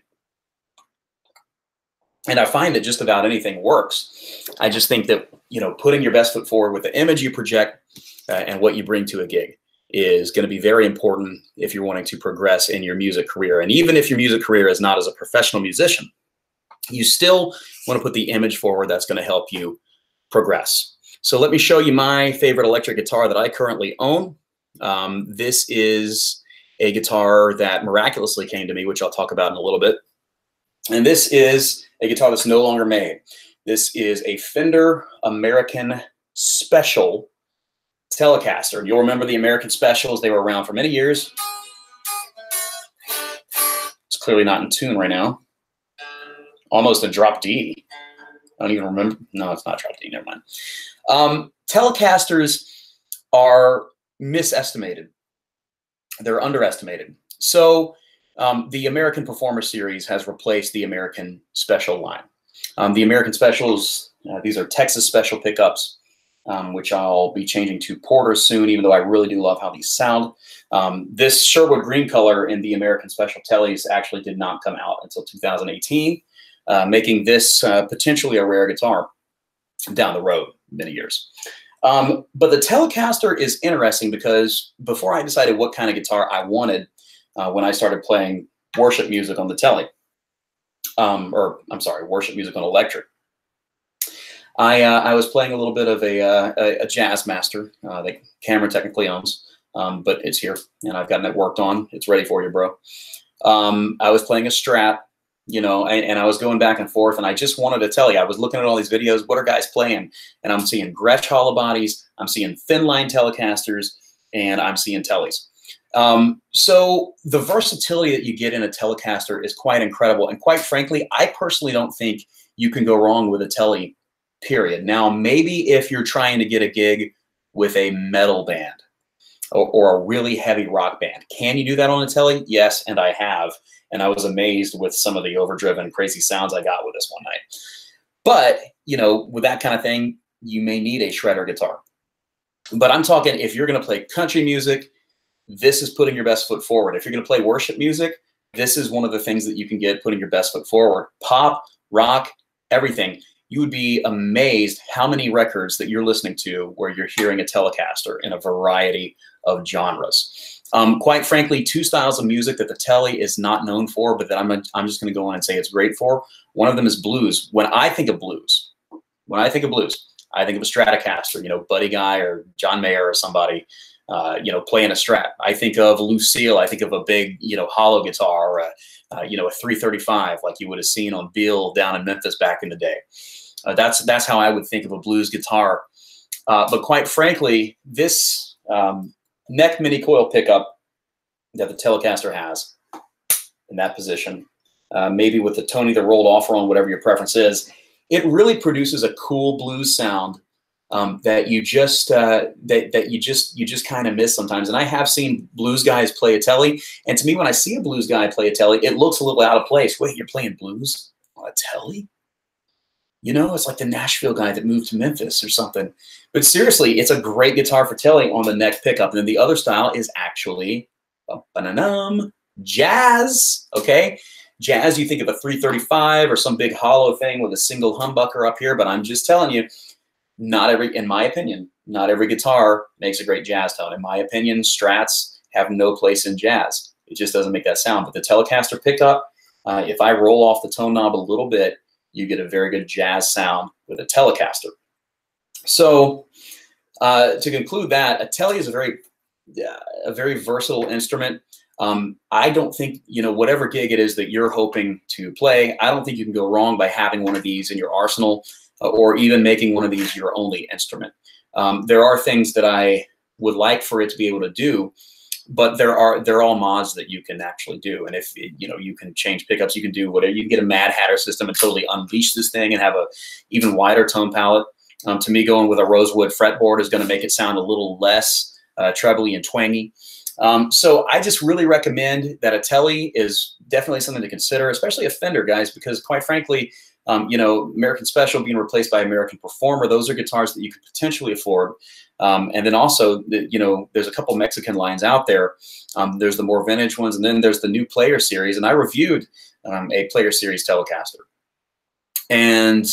And I find that just about anything works. I just think that, you know, putting your best foot forward with the image you project and what you bring to a gig is going to be very important if you're wanting to progress in your music career. And even if your music career is not as a professional musician, you still want to put the image forward that's going to help you progress. So let me show you my favorite electric guitar that I currently own. This is a guitar that miraculously came to me, which I'll talk about in a little bit. And this is a guitar that's no longer made. This is a Fender American Special Telecaster. You'll remember the American Specials. They were around for many years. It's clearly not in tune right now. Almost a drop D. I don't even remember. No, it's not drop D. Never mind. Telecasters are misestimated. They're underestimated. So the American Performer Series has replaced the American Special line. The American Specials, these are Texas Special pickups, which I'll be changing to Porter soon, even though I really do love how these sound. This Sherwood green color in the American Special Tellies actually did not come out until 2018, making this potentially a rare guitar down the road many years. But the Telecaster is interesting because before I decided what kind of guitar I wanted, when I started playing worship music on the telly, worship music on electric, I was playing a little bit of a Jazzmaster that Cameron technically owns. but it's here, and I've gotten it worked on. It's ready for you, bro. I was playing a Strat, you know, and I was going back and forth, and I just wanted to tell you, I was looking at all these videos, what are guys playing? And I'm seeing Gretsch hollow bodies, I'm seeing thin line Telecasters, and I'm seeing Tellies. So the versatility that you get in a Telecaster is quite incredible. And quite frankly, I personally don't think you can go wrong with a Telly, period. Now, maybe if you're trying to get a gig with a metal band or a really heavy rock band, can you do that on a Telly? Yes, and I have. And I was amazed with some of the overdriven, crazy sounds I got with this one night. But, you know, with that kind of thing, you may need a shredder guitar. But I'm talking, if you're going to play country music, this is putting your best foot forward. If you're going to play worship music, this is one of the things that you can get putting your best foot forward. Pop, rock, everything. You would be amazed how many records that you're listening to where you're hearing a Telecaster in a variety of genres. Quite frankly, two styles of music that the Telly is not known for, but that I'm just going to go on and say it's great for. One of them is blues. When I think of blues, I think of a Stratocaster, you know, Buddy Guy or John Mayer or somebody, you know, playing a Strat. I think of Lucille. I think of a big, you know, hollow guitar or a, you know, a 335 like you would have seen on Bill down in Memphis back in the day. That's how I would think of a blues guitar. But quite frankly, this neck mini coil pickup that the Telecaster has in that position, maybe with the tone either rolled off or on, whatever your preference is, it really produces a cool blues sound that you just kind of miss sometimes. And I have seen blues guys play a Telly, and to me, when I see a blues guy play a Telly, it looks a little out of place. Wait, you're playing blues on a Telly? You know, it's like the Nashville guy that moved to Memphis or something. But seriously, it's a great guitar for Telly on the neck pickup. And then the other style is actually jazz, okay? Jazz, you think of a 335 or some big hollow thing with a single humbucker up here, but I'm just telling you, in my opinion, not every guitar makes a great jazz tone. In my opinion, Strats have no place in jazz. It just doesn't make that sound. But the Telecaster pickup, if I roll off the tone knob a little bit, you get a very good jazz sound with a Telecaster. So to conclude that, a Telly is a very versatile instrument. I don't think, you know, whatever gig it is that you're hoping to play, I don't think you can go wrong by having one of these in your arsenal or even making one of these your only instrument. There are things that I would like for it to be able to do, but they're all mods that you can actually do. And if, you know, you can change pickups, you can do whatever. You can get a Mad Hatter system and totally unleash this thing and have a even wider tone palette. To me, going with a rosewood fretboard is going to make it sound a little less trebly and twangy. So I just really recommend that a Telly is definitely something to consider, especially a Fender, guys, because quite frankly, you know, American Special being replaced by American Performer, those are guitars that you could potentially afford. And then also, you know, there's a couple Mexican lines out there. There's the more vintage ones, and then there's the new Player Series. And I reviewed a Player Series Telecaster. And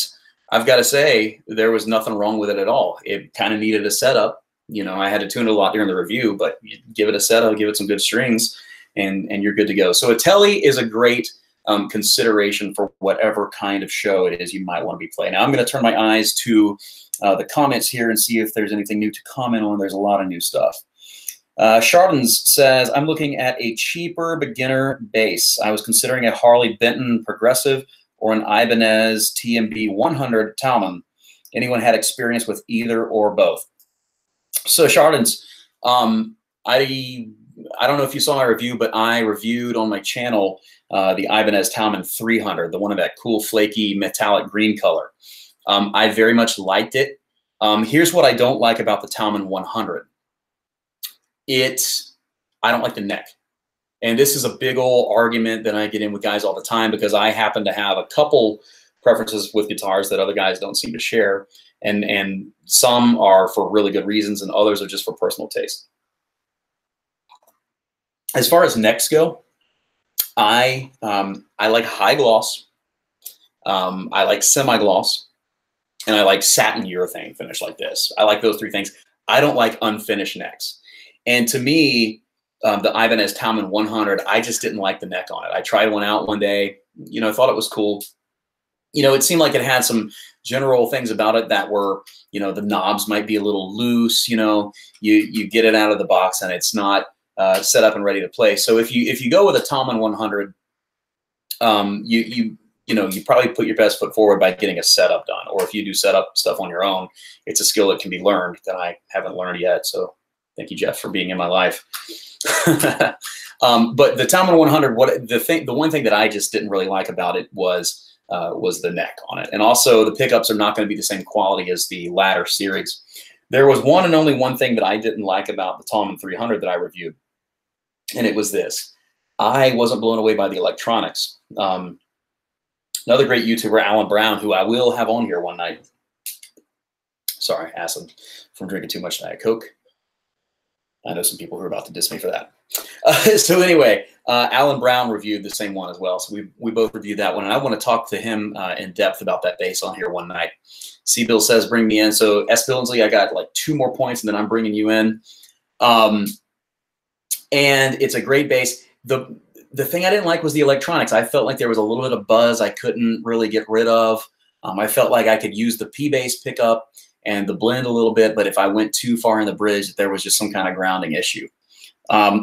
I've got to say, there was nothing wrong with it at all. It kind of needed a setup. You know, I had to tune it a lot during the review, but you give it a setup, give it some good strings, and you're good to go. So a Telly is a great consideration for whatever kind of show it is you might want to be playing. Now I'm going to turn my eyes to the comments here and see if there's anything new to comment on. There's a lot of new stuff. Chardons says, I'm looking at a cheaper beginner bass. I was considering a Harley Benton Progressive or an Ibanez TMB 100 Talman. Anyone had experience with either or both? So Chardons, I don't know if you saw my review, but I reviewed on my channel the Ibanez Talman 300, the one of that cool flaky metallic green color. I very much liked it. Here's what I don't like about the Talman 100. I don't like the neck. And this is a big old argument that I get in with guys all the time because I happen to have a couple preferences with guitars that other guys don't seem to share. And some are for really good reasons and others are just for personal taste. As far as necks go, I like high gloss, I like semi-gloss, and I like satin urethane finish like this. I like those three things. I don't like unfinished necks. And to me, the Ibanez Talman 100, I just didn't like the neck on it. I tried one out one day, you know, I thought it was cool. you know, it seemed like it had some general things about it that were, you know, the knobs might be a little loose. You know, you get it out of the box and it's not set up and ready to play. So if you go with a Takamine 100, you know, you probably put your best foot forward by getting a setup done. Or if you do setup stuff on your own, it's a skill that can be learned that I haven't learned yet. So thank you, Jeff, for being in my life. But the Takamine 100, the one thing that I just didn't really like about it was the neck on it. And also the pickups are not going to be the same quality as the latter series. There was one and only one thing that I didn't like about the Takamine 300 that I reviewed, and it was this. I wasn't blown away by the electronics. Another great YouTuber, Alan Brown, who I will have on here one night. Sorry, acid from drinking too much Diet Coke. I know some people who are about to diss me for that. So anyway, Alan Brown reviewed the same one as well. So we both reviewed that one. And I want to talk to him in depth about that bass on here one night. C-Bill says, bring me in. So S. Billingsley, I got like 2 more points and then I'm bringing you in. And it's a great bass. The thing I didn't like was the electronics. I felt like there was a little bit of buzz I couldn't really get rid of. I felt like I could use the P-bass pickup and the blend a little bit, but if I went too far in the bridge, there was just some kind of grounding issue.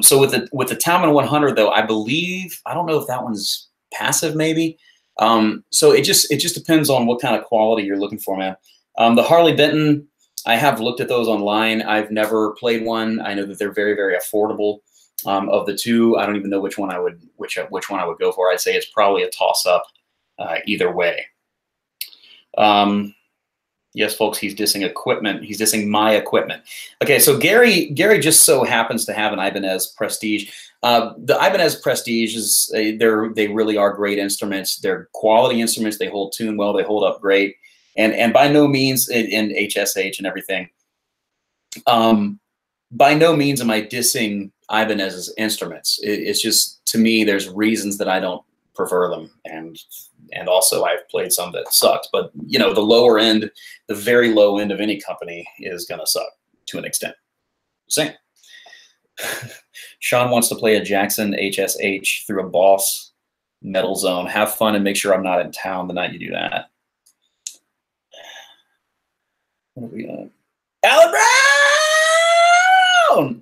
So with the Takamine 100 though, I believe, I don't know if that one's passive maybe. So it just depends on what kind of quality you're looking for, man. The Harley Benton, I have looked at those online. I've never played one. I know that they're very, very affordable. Of the two, I don't even know which one I would go for. I'd say it's probably a toss-up either way. Yes, folks, he's dissing equipment. He's dissing my equipment. Okay, so Gary just so happens to have an Ibanez Prestige. The Ibanez Prestige is they really are great instruments. They're quality instruments. They hold tune well. They hold up great. And by no means in HSH and everything. By no means am I dissing Ibanez's instruments. It's just, to me, there's reasons that I don't prefer them, and also I've played some that sucked. But you know, the lower end, the very low end of any company is gonna suck to an extent. Same. Sean wants to play a Jackson HSH through a Boss Metal Zone. Have fun and make sure I'm not in town the night you do that. What are we on? Alan Brown!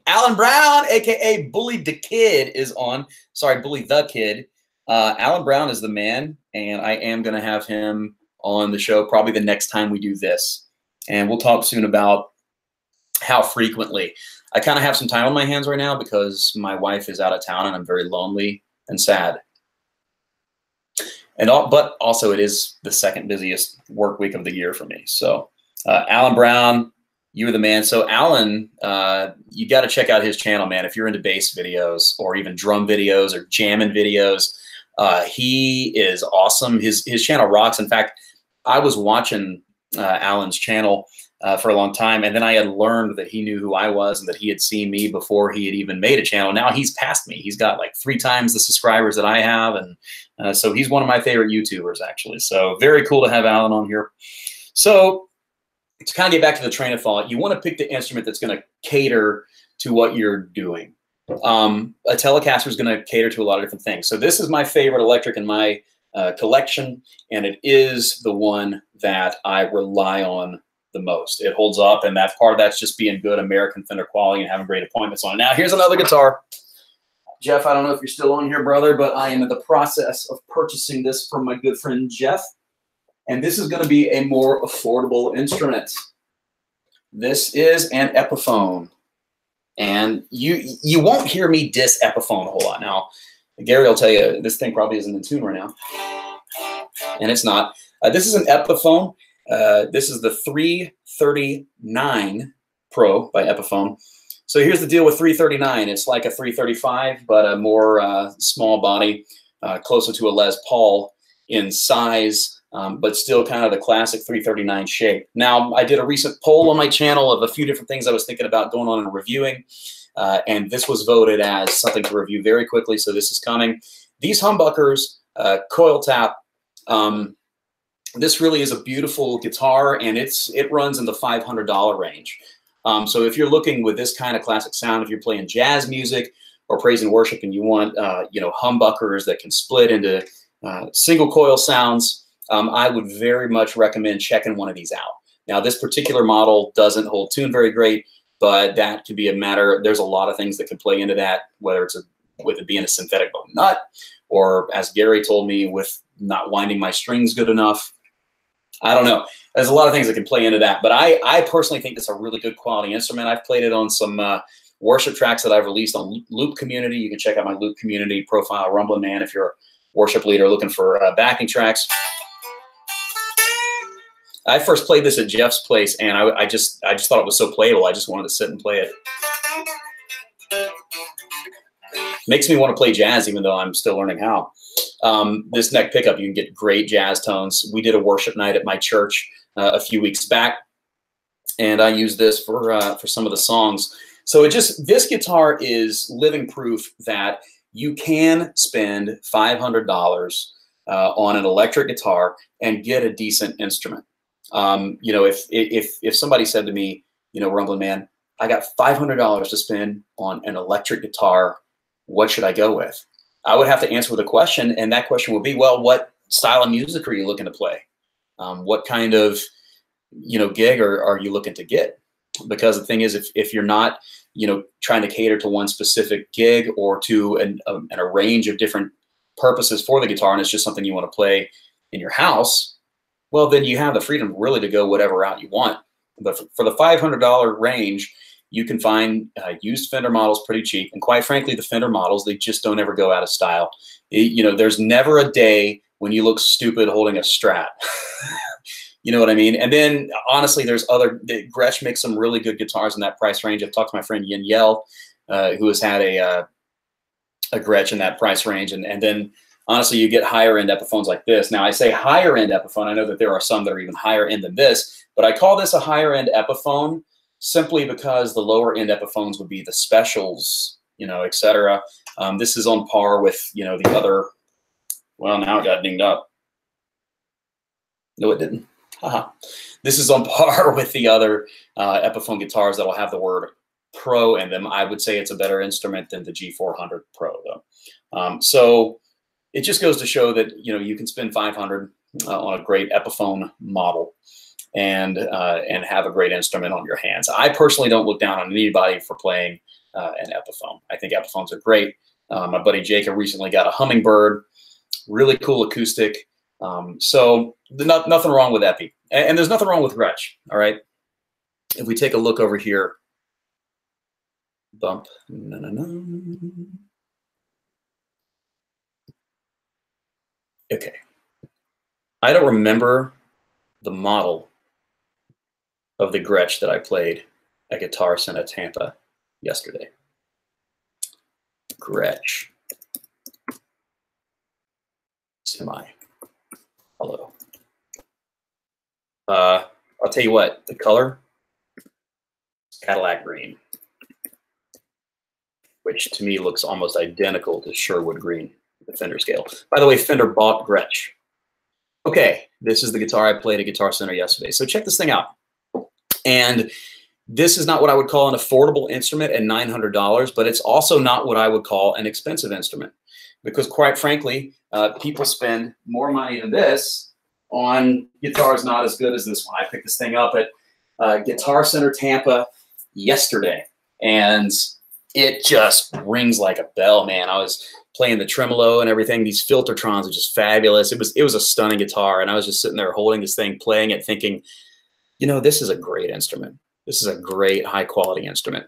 Alan Brown, aka Bully the Kid, is on. Sorry, Bully the Kid. Alan Brown is the man, and I am going to have him on the show probably the next time we do this. And we'll talk soon about how frequently. I kind of have some time on my hands right now because my wife is out of town and I'm very lonely and sad. But also it is the second busiest work week of the year for me. So Alan Brown, you were the man. So Alan, you got to check out his channel, man. If you're into bass videos or even drum videos or jamming videos, he is awesome. His channel rocks. In fact, I was watching Alan's channel for a long time, and then I had learned that he knew who I was and that he had seen me before he had even made a channel. Now he's passed me. He's got like 3 times the subscribers that I have, and so he's one of my favorite YouTubers, actually. So very cool to have Alan on here. So to kind of get back to the train of thought, you want to pick the instrument that's going to cater to what you're doing. A Telecaster is going to cater to a lot of different things. So this is my favorite electric in my collection, and it is the one that I rely on the most. It holds up, and that part of that's just being good American Fender quality and having great appointments on it. Now, here's another guitar. Jeff, I don't know if you're still on here, brother, but I am in the process of purchasing this from my good friend Jeff. And this is going to be a more affordable instrument. This is an Epiphone. And you won't hear me diss Epiphone a whole lot. Now, Gary will tell you this thing probably isn't in tune right now. And it's not. This is an Epiphone. This is the 339 Pro by Epiphone. So here's the deal with 339. It's like a 335, but a more small body, closer to a Les Paul in size. But still kind of the classic 339 shape. Now, I did a recent poll on my channel of a few different things I was thinking about going on and reviewing, and this was voted as something to review very quickly, so this is coming. These humbuckers, coil tap, this really is a beautiful guitar, and it runs in the $500 range. So if you're looking with this kind of classic sound, if you're playing jazz music or praise and worship, and you want you know, humbuckers that can split into single coil sounds, I would very much recommend checking one of these out. Now, this particular model doesn't hold tune very great, but that could be a matter. There's a lot of things that could play into that, whether it's with it being a synthetic bone nut, or as Gary told me, with not winding my strings good enough. I don't know. There's a lot of things that can play into that, but I personally think it's a really good quality instrument. I've played it on some worship tracks that I've released on Loop Community. You can check out my Loop Community profile, Rumblin Man, if you're a worship leader looking for backing tracks. I first played this at Jeff's place, and I just thought it was so playable. I just wanted to sit and play it. Makes me want to play jazz, even though I'm still learning how. This neck pickup, you can get great jazz tones. We did a worship night at my church a few weeks back, and I used this for some of the songs. So this guitar is living proof that you can spend $500 on an electric guitar and get a decent instrument. You know, if somebody said to me, you know, Rumblin Man, I got $500 to spend on an electric guitar, what should I go with? I would have to answer with a question, and that question would be, well, what style of music are you looking to play? What kind of, you know, gig are you looking to get? Because the thing is, if you're not, you know, trying to cater to one specific gig or to a range of different purposes for the guitar, and it's just something you want to play in your house, well, then you have the freedom really to go whatever route you want. But for the $500 range, you can find used Fender models pretty cheap. And quite frankly, the Fender models, they just don't ever go out of style. You know, there's never a day when you look stupid holding a Strat. You know what I mean? And then, honestly, Gretsch makes some really good guitars in that price range. I've talked to my friend Yin Yell, who has had a Gretsch in that price range. And then, honestly, you get higher-end Epiphones like this. Now, I say higher-end Epiphone. I know that there are some that are even higher-end than this, but I call this a higher-end Epiphone simply because the lower-end Epiphones would be the Specials, you know, etc. This is on par with, you know, the other. Well, now it got dinged up. No, it didn't. Haha. This is on par with the other Epiphone guitars that'll have the word Pro in them. I would say it's a better instrument than the G400 Pro, though. So it just goes to show that, you know, you can spend $500 on a great Epiphone model and have a great instrument on your hands. I personally don't look down on anybody for playing an Epiphone. I think Epiphones are great. My buddy Jacob recently got a Hummingbird, really cool acoustic. So nothing wrong with Epi, and there's nothing wrong with Gretsch. All right. If we take a look over here, bump. Okay. I don't remember the model of the Gretsch that I played at Guitar Center Tampa yesterday. Gretsch. Semi. Hello. I'll tell you what, the color, Cadillac green, which to me looks almost identical to Sherwood green, the Fender scale. By the way, Fender bought Gretsch. Okay, this is the guitar I played at Guitar Center yesterday. So check this thing out. And this is not what I would call an affordable instrument at $900, but it's also not what I would call an expensive instrument. Because quite frankly, people spend more money than this on guitars not as good as this one. I picked this thing up at Guitar Center Tampa yesterday, and it just rings like a bell, man. I was playing the tremolo and everything. These Filtertrons are just fabulous. It was a stunning guitar, and I was just sitting there holding this thing, playing it, thinking, you know, this is a great instrument. This is a great high-quality instrument.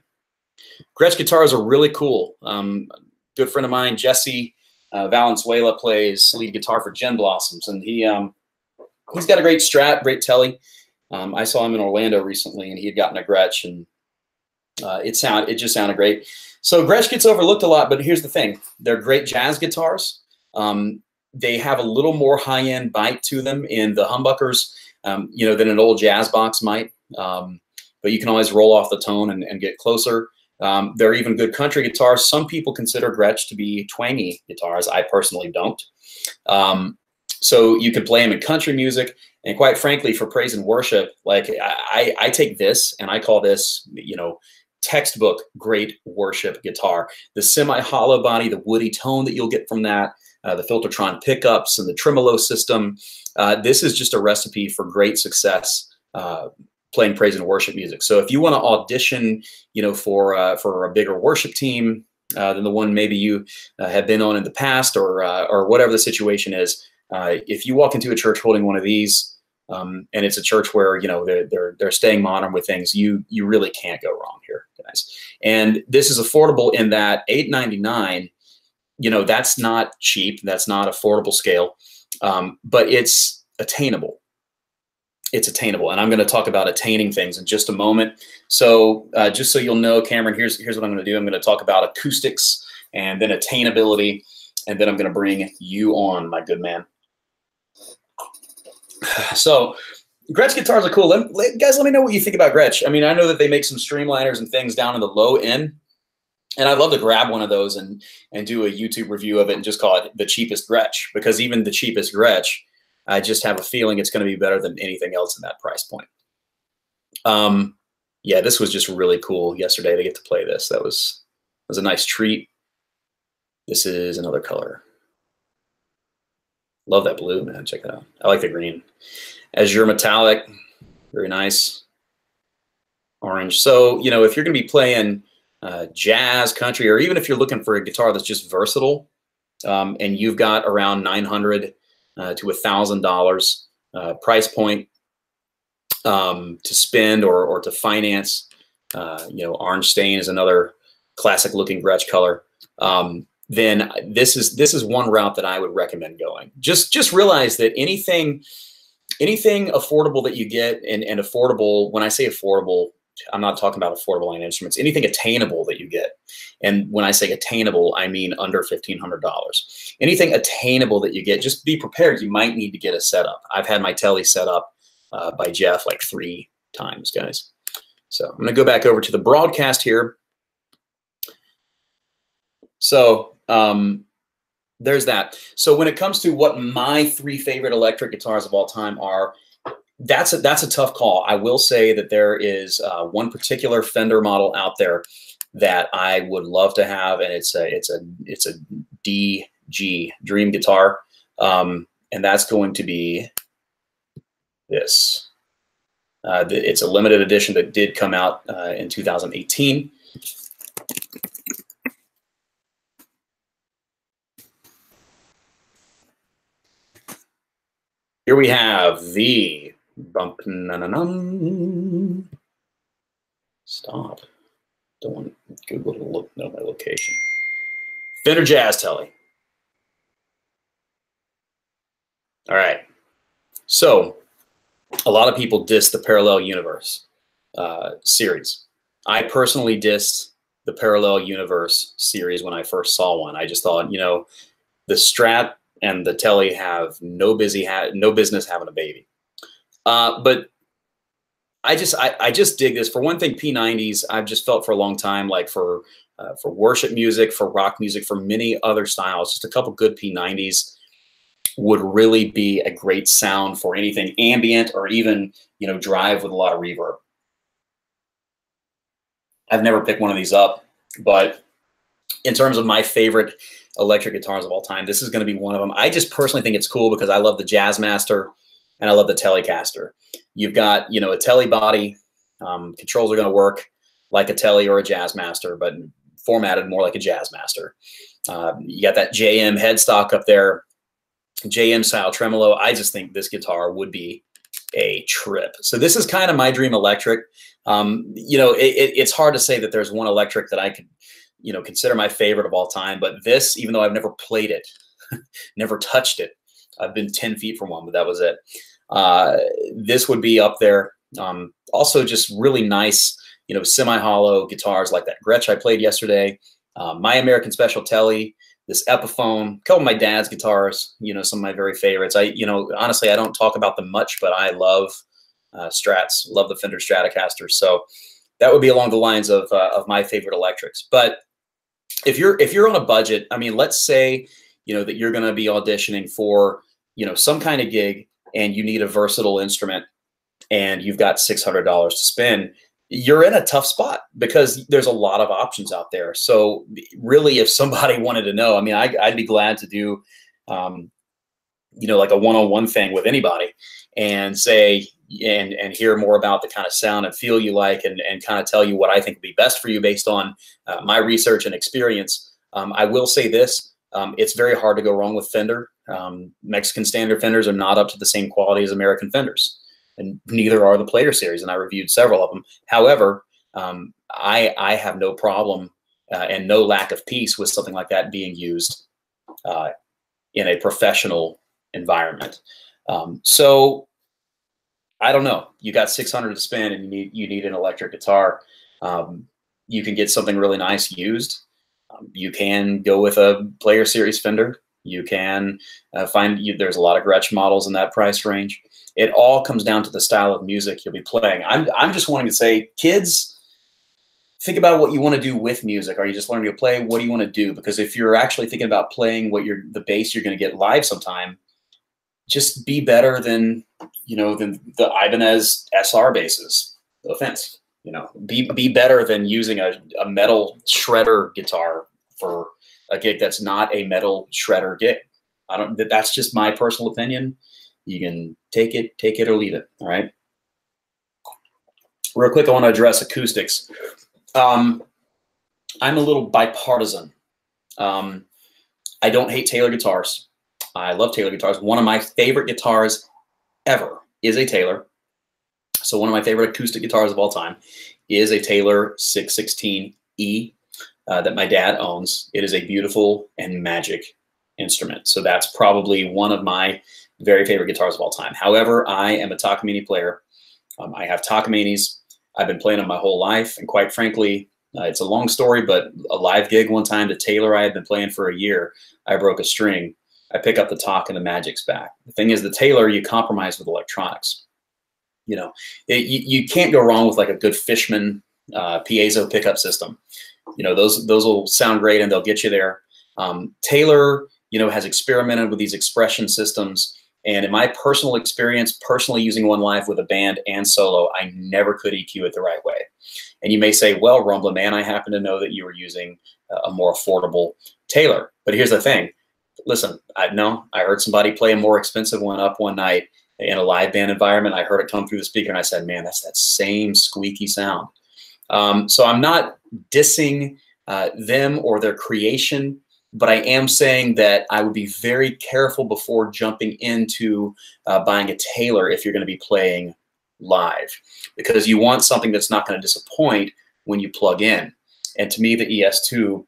Gretsch guitars are really cool. Good friend of mine, Jesse Valenzuela, plays lead guitar for Gin Blossoms, and he's got a great Strat, great Telly. I saw him in Orlando recently, and he had gotten a Gretsch, and it just sounded great. So Gretsch gets overlooked a lot, but here's the thing: they're great jazz guitars. They have a little more high-end bite to them in the humbuckers, you know, than an old jazz box might. But you can always roll off the tone and get closer. They're even good country guitars. Some people consider Gretsch to be twangy guitars. I personally don't. So you can play them in country music, and quite frankly, for praise and worship, like I take this and I call this, you know, textbook great worship guitar. The semi-hollow body, the woody tone that you'll get from that, the Filtertron pickups and the tremolo system. This is just a recipe for great success playing praise and worship music. So if you want to audition, you know, for a bigger worship team than the one maybe you have been on in the past, or whatever the situation is, if you walk into a church holding one of these, and it's a church where, you know, they're staying modern with things, you really can't go wrong here, guys. And this is affordable in that $8.99. You know, that's not cheap. That's not affordable scale, but it's attainable. It's attainable. And I'm going to talk about attaining things in just a moment. So just so you'll know, Cameron, here's what I'm going to do. I'm going to talk about acoustics and then attainability. And then I'm going to bring you on, my good man. So Gretsch guitars are cool. Guys, let me know what you think about Gretsch. I mean, I know that they make some streamliners and things down in the low end. And I'd love to grab one of those and do a YouTube review of it and just call it the cheapest Gretsch, because even the cheapest Gretsch, I just have a feeling it's going to be better than anything else in that price point. Yeah, this was just really cool yesterday to get to play this. That was a nice treat. This is another color. Love that blue, man. Check that out. I like the green. Azure metallic, very nice. Orange. So, you know, if you're going to be playing jazz, country, or even if you're looking for a guitar that's just versatile, and you've got around $900 to $1,000 price point to spend or to finance, you know, orange stain is another classic looking Gretsch color. Then this is one route that I would recommend going. Just realize that anything affordable that you get, and affordable, when I say affordable, I'm not talking about affordable line instruments, anything attainable that you get. And when I say attainable, I mean under $1,500. Anything attainable that you get, just be prepared. You might need to get a setup. I've had my telly set up by Jeff like 3 times, guys. So I'm going to go back over to the broadcast here. So there's that. So when it comes to what my 3 favorite electric guitars of all time are, that's a tough call. I will say that there is one particular Fender model out there that I would love to have, and it's a DG, Dream Guitar, and that's going to be this. It's a limited edition that did come out in 2018. Here we have the bump. Stop. Don't want Google to know my location. Fender Jazz Telly. All right. So a lot of people diss the Parallel Universe series. I personally dissed the Parallel Universe series when I first saw one. I just thought, you know, the Strat and the Telly have no business having a baby. But I just dig this. For one thing, P90s, I've just felt for a long time, like for worship music, for rock music, for many other styles, just a couple good P90s would really be a great sound for anything ambient or even, you know, drive with a lot of reverb. I've never picked one of these up, but in terms of my favorite electric guitars of all time, this is going to be one of them. I just personally think it's cool because I love the Jazzmaster and I love the Telecaster. You've got, you know, a Telly body. Controls are going to work like a Telly or a Jazzmaster, but formatted more like a Jazzmaster. You got that JM headstock up there, JM style tremolo. I just think this guitar would be a trip. So this is kind of my dream electric. You know, it's hard to say that there's one electric that I could, you know, consider my favorite of all time. But this, even though I've never played it, never touched it, I've been 10 feet from one, but that was it. This would be up there. Also just really nice, you know, semi-hollow guitars like that Gretsch I played yesterday. My American Special Telly, this Epiphone, a couple of my dad's guitars, you know, some of my very favorites. You know, honestly, I don't talk about them much, but I love Strats, love the Fender Stratocaster. So that would be along the lines of my favorite electrics. But if you're on a budget, I mean, let's say, you know, that you're going to be auditioning for, you know, some kind of gig and you need a versatile instrument and you've got $600 to spend, you're in a tough spot because there's a lot of options out there. So really, if somebody wanted to know, I mean, I'd be glad to do you know, like a one-on-one thing with anybody, and say, and hear more about the kind of sound and feel you like, and kind of tell you what I think would be best for you based on my research and experience. I will say this, it's very hard to go wrong with Fender. Mexican standard Fenders are not up to the same quality as American Fenders, and neither are the Player Series, and I reviewed several of them. However, I have no problem and no lack of peace with something like that being used in a professional environment. So I don't know. You got $600 to spend, and you need an electric guitar. You can get something really nice used. You can go with a Player Series Fender. You can there's a lot of Gretsch models in that price range. It all comes down to the style of music you'll be playing. I'm just wanting to say, kids, think about what you want to do with music. Are you just learning to play? What do you want to do? Because if you're actually thinking about playing the bass you're going to get live sometime, just be better than, you know, than the Ibanez SR basses. No offense, you know, be better than using a metal shredder guitar for a gig that's not a metal shredder gig. That's just my personal opinion. You can take it or leave it. All right. Real quick, I want to address acoustics. I'm a little bipartisan. I don't hate Taylor guitars. I love Taylor guitars. One of my favorite guitars ever is a Taylor. So one of my favorite acoustic guitars of all time is a Taylor 616E that my dad owns. It is a beautiful and magic instrument. So that's probably one of my very favorite guitars of all time. However, I am a Takamine player. I have Takaminis. I've been playing them my whole life. And quite frankly, it's a long story, but a live gig one time to Taylor I had been playing for a year. I broke a string. I pick up the talk and the magic's back. The thing is, the Taylor, you compromise with electronics. You know, you can't go wrong with like a good Fishman piezo pickup system. You know, those will sound great and they'll get you there. Taylor, you know, has experimented with these expression systems. And in my personal experience, personally using one live with a band and solo, I never could EQ it the right way. And you may say, well, Rumblin Man, I happen to know that you were using a more affordable Taylor. But here's the thing. Listen, I heard somebody play a more expensive one up one night in a live band environment. I heard it come through the speaker, and I said, man, that's that same squeaky sound. So I'm not dissing them or their creation, but I am saying that I would be very careful before jumping into buying a Taylor if you're going to be playing live, because you want something that's not going to disappoint when you plug in. And to me, the ES2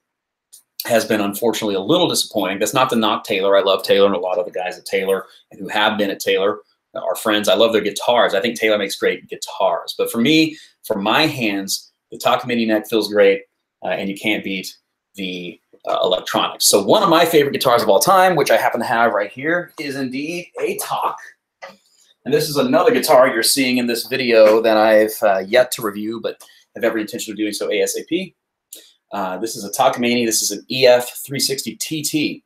has been unfortunately a little disappointing. That's not to knock Taylor. I love Taylor, and a lot of the guys at Taylor and who have been at Taylor are friends. I love their guitars. I think Taylor makes great guitars. But for me, for my hands, the Takamine neck feels great, and you can't beat the electronics. So one of my favorite guitars of all time, which I happen to have right here, is indeed a Tak. And this is another guitar you're seeing in this video that I've yet to review, but have every intention of doing so ASAP. This is a Takamine. This is an EF360SC-TT.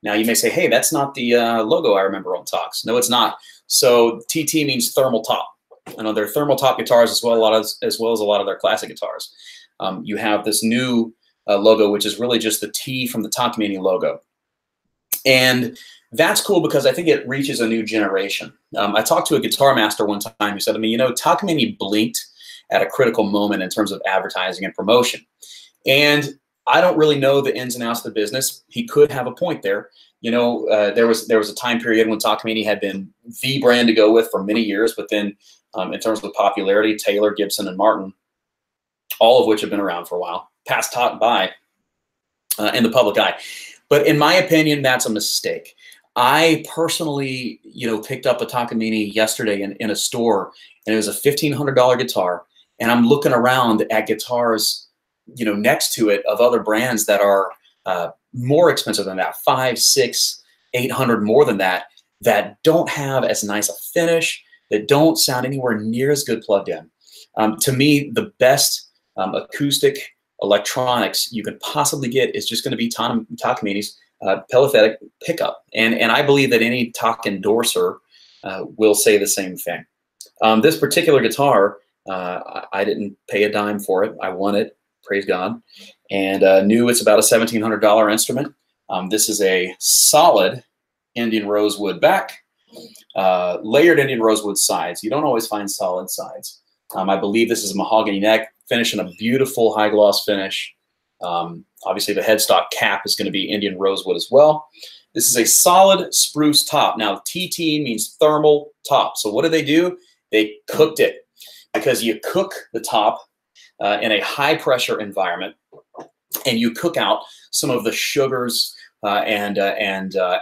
Now you may say, hey, that's not the logo I remember on Taks. No, it's not. So TT means thermal top. I know they're thermal top guitars as well as a lot of their classic guitars. You have this new logo, which is really just the T from the Takamine logo. And that's cool because I think it reaches a new generation. I talked to a guitar master one time who said to me, you know, Takamine blinked at a critical moment in terms of advertising and promotion. And I don't really know the ins and outs of the business. He could have a point there. You know, there was a time period when Takamine had been the brand to go with for many years, but then in terms of popularity, Taylor, Gibson, and Martin, all of which have been around for a while, passed Tak by in the public eye. But in my opinion, that's a mistake. I personally, you know, picked up a Takamine yesterday in a store, and it was a $1,500 guitar. And I'm looking around at guitars, you know, next to it of other brands that are more expensive than that, $500, $600, $800 more than that, that don't have as nice a finish, that don't sound anywhere near as good plugged in. To me, the best acoustic electronics you could possibly get is just going to be Takamine's Pelethetic pickup. And I believe that any Tak endorser will say the same thing. This particular guitar, I didn't pay a dime for it. I won it, praise God, and knew it's about a $1,700 instrument. This is a solid Indian rosewood back, layered Indian rosewood sides. You don't always find solid sides. I believe this is a mahogany neck, finish in a beautiful high gloss finish. Obviously, the headstock cap is going to be Indian rosewood as well. This is a solid spruce top. Now, TT means thermal top. So what do? They cooked it, because you cook the top in a high pressure environment, and you cook out some of the sugars and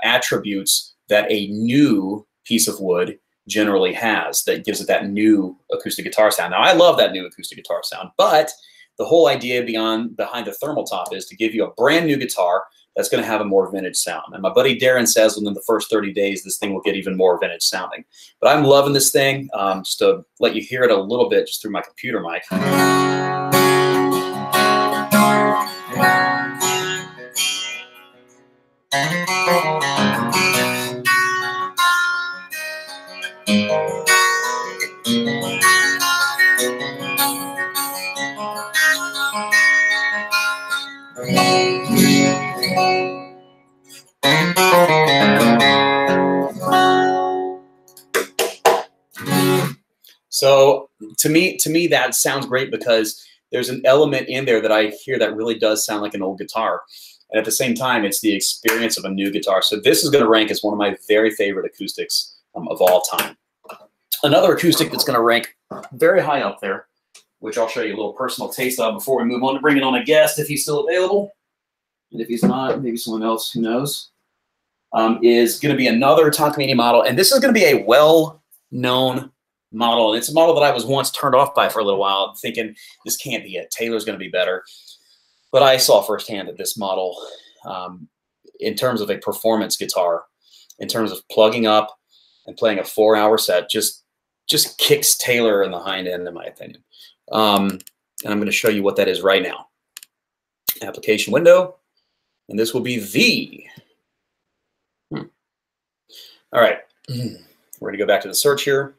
attributes that a new piece of wood generally has, that gives it that new acoustic guitar sound. Now, I love that new acoustic guitar sound, but the whole idea behind the thermal top is to give you a brand new guitar that's going to have a more vintage sound. And my buddy Darren says within the first 30 days, this thing will get even more vintage sounding. But I'm loving this thing. Just to let you hear it a little bit just through my computer mic. So to me, that sounds great, because there's an element in there that I hear that really does sound like an old guitar. And at the same time, it's the experience of a new guitar. So this is going to rank as one of my very favorite acoustics of all time. Another acoustic that's going to rank very high up there, which I'll show you a little personal taste of before we move on to bringing on a guest, if he's still available. And if he's not, maybe someone else, who knows, is going to be another Takamine model. And this is going to be a well-known model. And it's a model that I was once turned off by for a little while, thinking this can't be it. Taylor's going to be better. But I saw firsthand that this model, in terms of a performance guitar, in terms of plugging up and playing a 4-hour set, just kicks Taylor in the hind end, in my opinion. And I'm going to show you what that is right now. Application window. And this will be the... All right. We're going to go back to the search here.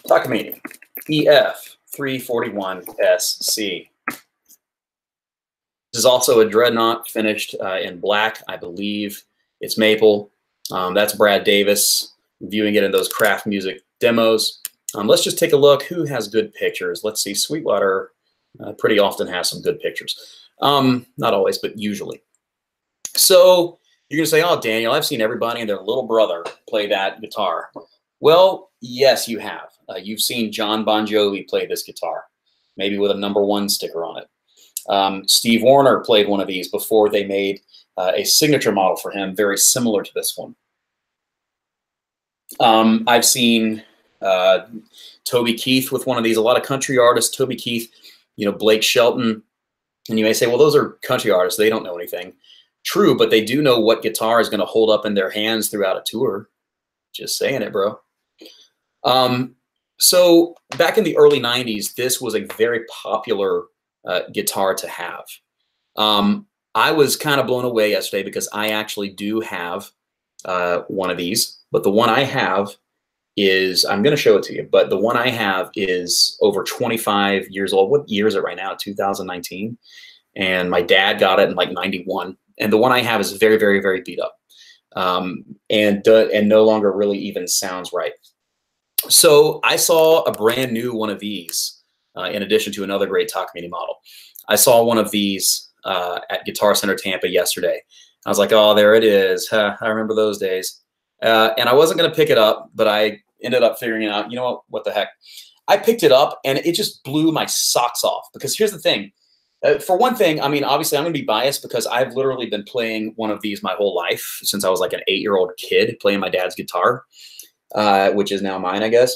Takamine EF341SC. This is also a dreadnought finished in black. I believe it's maple. That's Brad Davis viewing it in those craft music demos. Let's just take a look. Who has good pictures? Let's see. Sweetwater pretty often has some good pictures. Not always, but usually. So you're going to say, oh, Daniel, I've seen everybody and their little brother play that guitar. Well, yes, you have. You've seen John Bon Jovi play this guitar, maybe with a #1 sticker on it. Steve Wariner played one of these before they made a signature model for him, very similar to this one. I've seen Toby Keith with one of these. A lot of country artists, Toby Keith, Blake Shelton. And you may say, well, those are country artists. They don't know anything. True, but they do know what guitar is going to hold up in their hands throughout a tour. Just saying it, bro. So back in the early 90s, this was a very popular guitar to have. I was kind of blown away yesterday because I actually do have one of these, but the one I have is, I'm going to show it to you, but the one I have is over 25 years old. What year is it right now? 2019. And my dad got it in like 91. And the one I have is very, very, very beat up. And no longer really even sounds right. So I saw a brand new one of these, in addition to another great Takamine model. I saw one of these at Guitar Center Tampa yesterday. I was like, oh, there it is. I remember those days. And I wasn't going to pick it up, but I ended up figuring out, you know what the heck. I picked it up, and it just blew my socks off. Because here's the thing. For one thing, I mean, obviously, I'm going to be biased because I've literally been playing one of these my whole life, since I was like an 8-year-old kid playing my dad's guitar, which is now mine, I guess.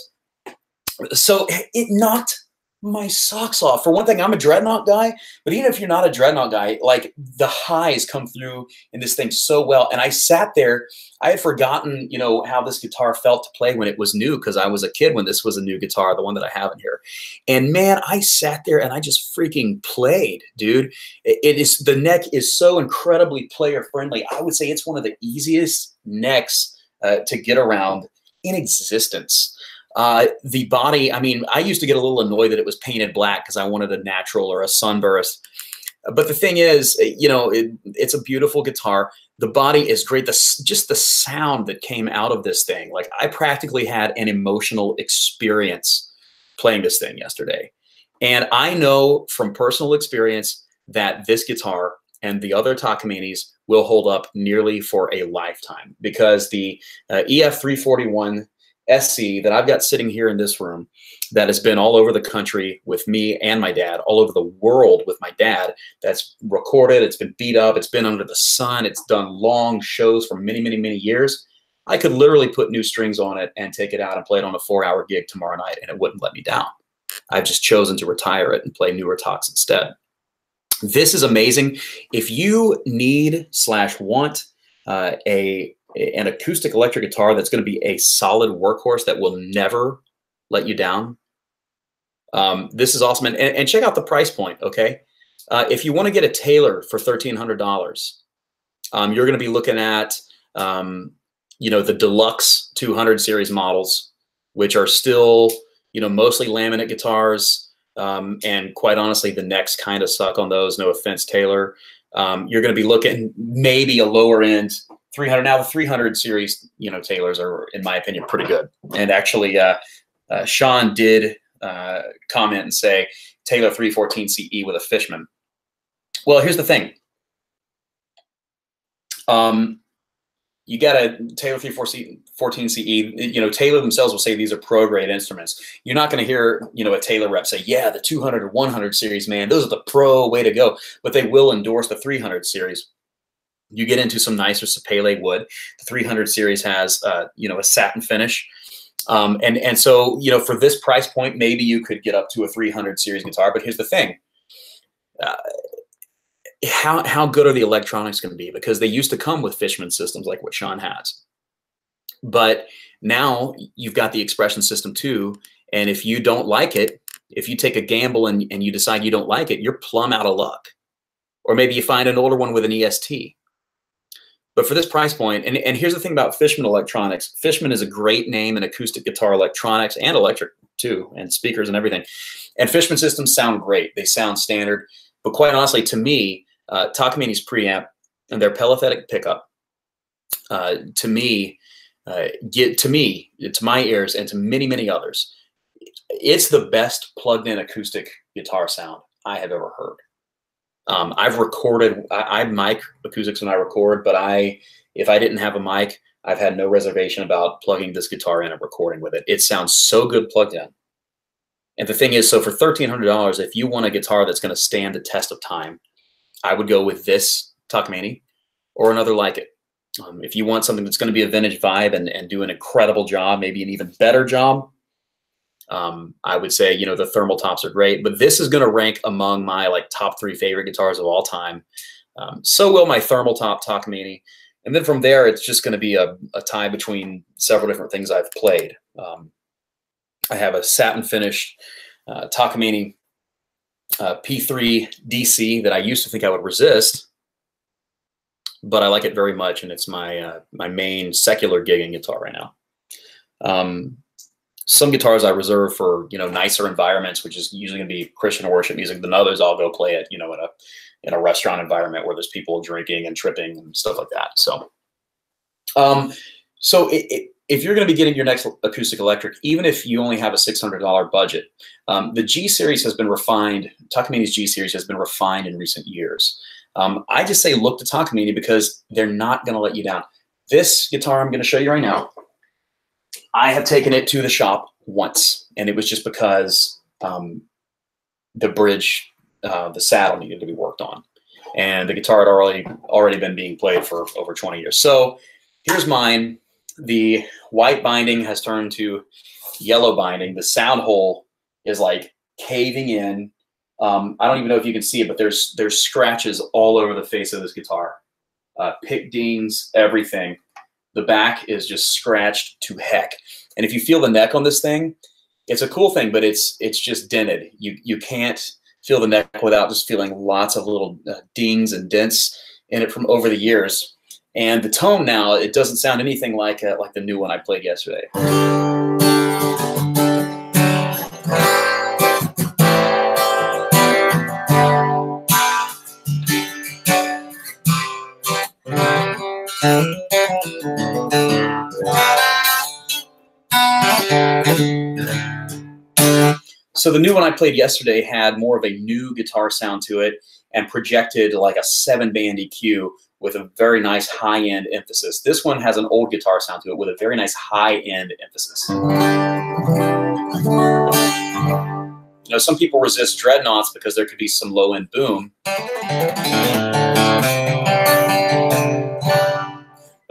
So it knocked my socks off. For one thing, I'm a dreadnought guy, but even if you're not a dreadnought guy, like the highs come through in this thing so well. And I sat there, I had forgotten, how this guitar felt to play when it was new, because I was a kid when this was a new guitar, the one that I have in here. And man, I sat there and I just freaking played, dude. The neck is so incredibly player friendly. I would say it's one of the easiest necks to get around in existence. The body, I mean, I used to get a little annoyed that it was painted black because I wanted a natural or a sunburst. But the thing is, it's a beautiful guitar. The body is great. Just the sound that came out of this thing. Like, I practically had an emotional experience playing this thing yesterday. And I know from personal experience that this guitar and the other Takamines will hold up nearly for a lifetime, because the EF341SC that I've got sitting here in this room, that has been all over the country with me and my dad, all over the world with my dad, that's recorded, it's been beat up, it's been under the sun, it's done long shows for many, many, many years. I could literally put new strings on it and take it out and play it on a 4-hour gig tomorrow night, and it wouldn't let me down. I've just chosen to retire it and play newer talks instead. This is amazing. If you need / want an acoustic electric guitar that's going to be a solid workhorse that will never let you down, this is awesome. And check out the price point, okay? If you want to get a Taylor for $1,300, you're going to be looking at, you know, the deluxe 200 series models, which are still, you know, mostly laminate guitars. And quite honestly, the necks kind of suck on those. No offense, Taylor. You're going to be looking maybe a lower end 300. Now the 300 series, you know, Taylors are, in my opinion, pretty good. And actually, Sean did comment and say Taylor 314 CE with a Fishman. Well, here's the thing. You got a Taylor 314 CE, you know, Taylor themselves will say these are pro-grade instruments. You're not going to hear, you know, a Taylor rep say, yeah, the 200 or 100 series, man, those are the pro way to go. But they will endorse the 300 series. You get into some nicer sapele wood. The 300 series has, you know, a satin finish. And so, you know, for this price point, maybe you could get up to a 300 series guitar. But here's the thing. How good are the electronics going to be? Because they used to come with Fishman systems like what Sean has. But now you've got the expression system too. And if you don't like it, if you take a gamble and you decide you don't like it, you're plumb out of luck. Or maybe you find an older one with an EST. But for this price point, and here's the thing about Fishman electronics. Fishman is a great name in acoustic guitar electronics and electric too, and speakers and everything. And Fishman systems sound great. They sound standard. But quite honestly, to me, Takamine's preamp and their Pellethetic pickup, to me, to my ears and to many, many others, it's the best plugged-in acoustic guitar sound I have ever heard. I've recorded, I mic acoustics when I record, but if I didn't have a mic, I've had no reservation about plugging this guitar in and recording with it. It sounds so good plugged in. And the thing is, so for $1,300, if you want a guitar that's going to stand the test of time, I would go with this Takamine or another like it. If you want something that's going to be a vintage vibe and do an incredible job, maybe an even better job, I would say, you know, the thermal tops are great. But this is going to rank among my like top 3 favorite guitars of all time. So will my thermal top Takamine. And then from there, it's just going to be a tie between several different things I've played. I have a satin finished Takamine P3 DC that I used to think I would resist, but I like it very much, and it's my my main secular gigging guitar right now. Some guitars I reserve for, you know, nicer environments, which is usually going to be Christian worship music. Then others I'll go play it, you know, in a restaurant environment where there's people drinking and tripping and stuff like that. So, if you're going to be getting your next acoustic electric, even if you only have a $600 budget, the G series has been refined. Takamine's G series has been refined in recent years. I just say look to Takamine because they're not going to let you down. This guitar I'm going to show you right now, I have taken it to the shop once, and it was just because the bridge, the saddle needed to be worked on, and the guitar had already been being played for over 20 years. So here's mine. The white binding has turned to yellow binding. The sound hole is like caving in. I don't even know if you can see it, but there's scratches all over the face of this guitar. Pick dings, everything. The back is just scratched to heck. And if you feel the neck on this thing, it's a cool thing, but it's just dented. You can't feel the neck without just feeling lots of little dings and dents in it from over the years. And the tone now, it doesn't sound anything like the new one I played yesterday. So the new one I played yesterday had more of a new guitar sound to it and projected like a 7-band EQ with a very nice high-end emphasis. This one has an old guitar sound to it with a very nice high-end emphasis. You know, some people resist dreadnoughts because there could be some low-end boom. But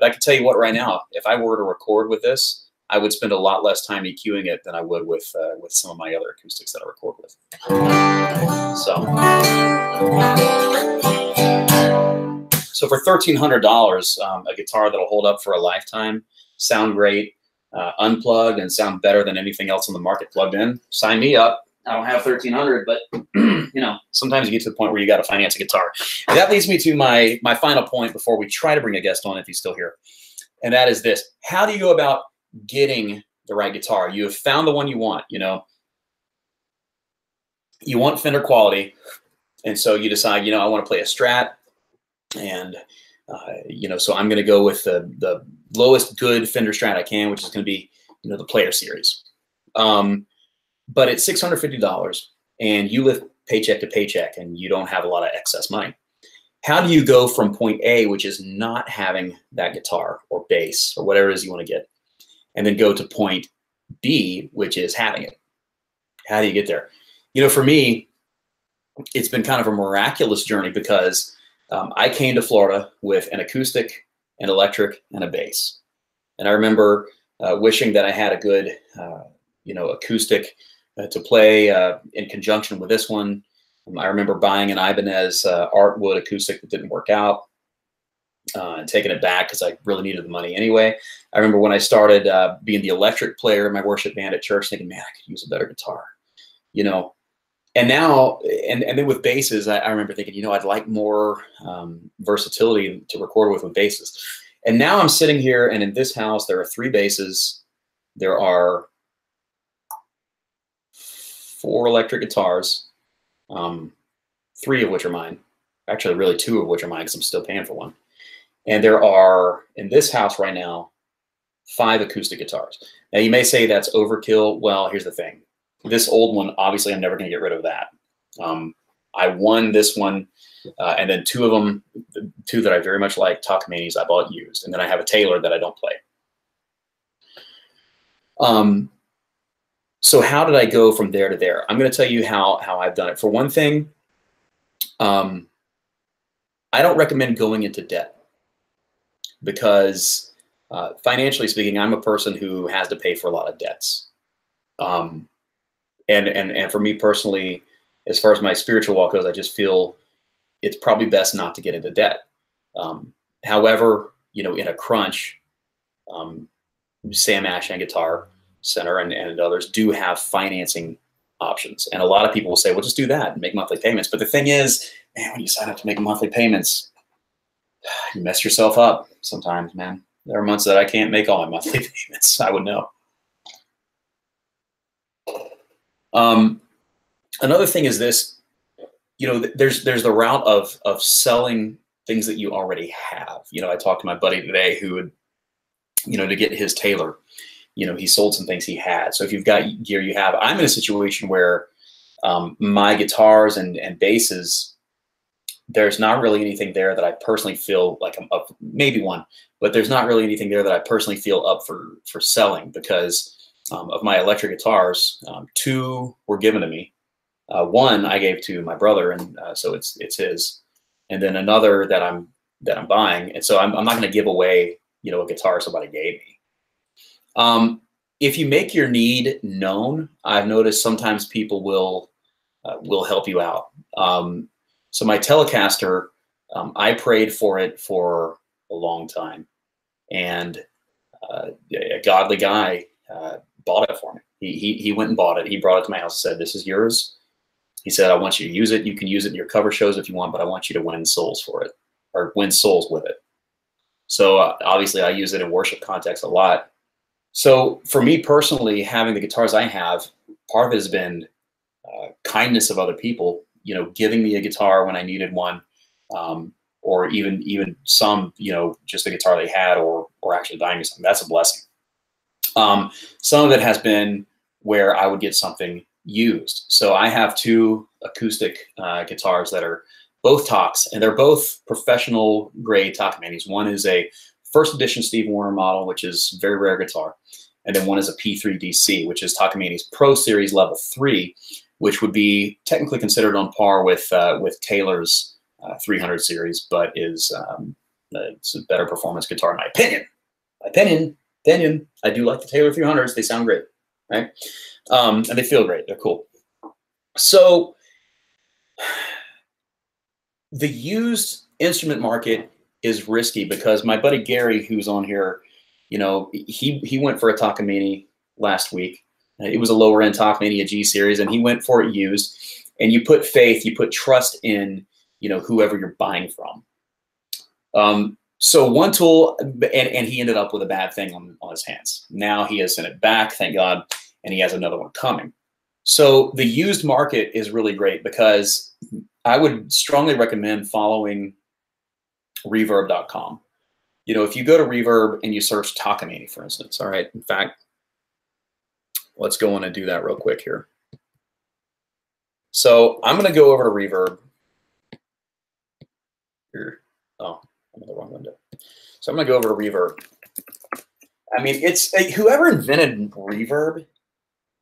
I can tell you what, right now, if I were to record with this, I would spend a lot less time EQing it than I would with some of my other acoustics that I record with. So for $1,300, a guitar that'll hold up for a lifetime, sound great, unplugged, and sound better than anything else on the market plugged in, sign me up. I don't have $1,300, but you know, sometimes you get to the point where you got to finance a guitar. And that leads me to my final point before we try to bring a guest on, if he's still here. And that is this: how do you go about getting the right guitar? You have found the one you want. You know, you want Fender quality, and so you decide, you know, I want to play a Strat, and you know, so I'm going to go with the lowest good Fender Strat I can, which is going to be, you know, the Player Series. But it's $650, and you live paycheck to paycheck, and you don't have a lot of excess money. How do you go from point A, which is not having that guitar or bass or whatever it is you want to get, and then go to point B, which is having it? How do you get there? You know, for me, it's been kind of a miraculous journey because I came to Florida with an acoustic, an electric, and a bass. And I remember wishing that I had a good, you know, acoustic to play in conjunction with this one. I remember buying an Ibanez Artwood acoustic that didn't work out and taking it back because I really needed the money anyway. I remember when I started being the electric player in my worship band at church, thinking, man, I could use a better guitar, you know. And now, and then with basses, I remember thinking, you know, I'd like more versatility to record with basses. And now I'm sitting here, and in this house, there are 3 basses. There are 4 electric guitars, 3 of which are mine. Actually, really 2 of which are mine because I'm still paying for one. And there are, in this house right now, 5 acoustic guitars. Now, you may say that's overkill. Well, here's the thing. This old one, obviously, I'm never going to get rid of that. I won this one, and then 2 of them, 2 that I very much like, Takamines, I bought used. And then I have a Taylor that I don't play. So how did I go from there to there? I'm going to tell you how I've done it. For one thing, I don't recommend going into debt because financially speaking, I'm a person who has to pay for a lot of debts. And for me personally, as far as my spiritual walk goes, I just feel it's probably best not to get into debt. However, you know, in a crunch, Sam Ash and Guitar Center and others do have financing options. And a lot of people will say, well, just do that and make monthly payments. But the thing is, man, when you sign up to make monthly payments, you mess yourself up sometimes, man. There are months that I can't make all my monthly payments. I would know. Another thing is this, you know, there's the route of selling things that you already have. You know, I talked to my buddy today who would, you know, to get his Taylor, you know, he sold some things he had. So if you've got gear you have, I'm in a situation where my guitars and basses, there's not really anything there that I personally feel like I'm up, maybe one, but there's not really anything there that I personally feel up for selling because of my electric guitars. 2 were given to me. 1 I gave to my brother, and so it's his, and then another that I'm buying. And so I'm not going to give away, you know, a guitar somebody gave me. If you make your need known, I've noticed sometimes people will help you out. So my Telecaster, I prayed for it for a long time, and a godly guy bought it for me. He went and bought it. He brought it to my house and said, "This is yours." He said, "I want you to use it. You can use it in your cover shows if you want, but I want you to win souls for it, or win souls with it." So obviously I use it in worship context a lot. So for me personally, having the guitars I have, part of it has been kindness of other people, you know, giving me a guitar when I needed one, or even some, you know, just a guitar they had, or actually buying me something. That's a blessing. Some of it has been where I would get something used. So I have two acoustic guitars that are both Talks, and they're both professional grade Takaminis. One is a first edition Steve Wariner model, which is a very rare guitar. And then one is a P3DC, which is Takamini's Pro Series Level 3, which would be technically considered on par with Taylor's 300 series, but is it's a better performance guitar in my opinion. I do like the Taylor 300s. They sound great, right? And they feel great. They're cool. So the used instrument market is risky because my buddy Gary, who's on here, you know, he went for a Takamine last week. It was a lower end Takamine, a G series, and he went for it used. And you put faith, you put trust in, you know, whoever you're buying from. So one tool, and he ended up with a bad thing on his hands. Now he has sent it back, thank God, and he has another one coming. So the used market is really great because I would strongly recommend following Reverb.com. You know, if you go to Reverb and you search Takamine, for instance, all right, in fact, let's go on and do that real quick here. So I'm going to go over to Reverb. Here. Oh, I'm in the wrong window. So I'm going to go over to Reverb. I mean, it's whoever invented Reverb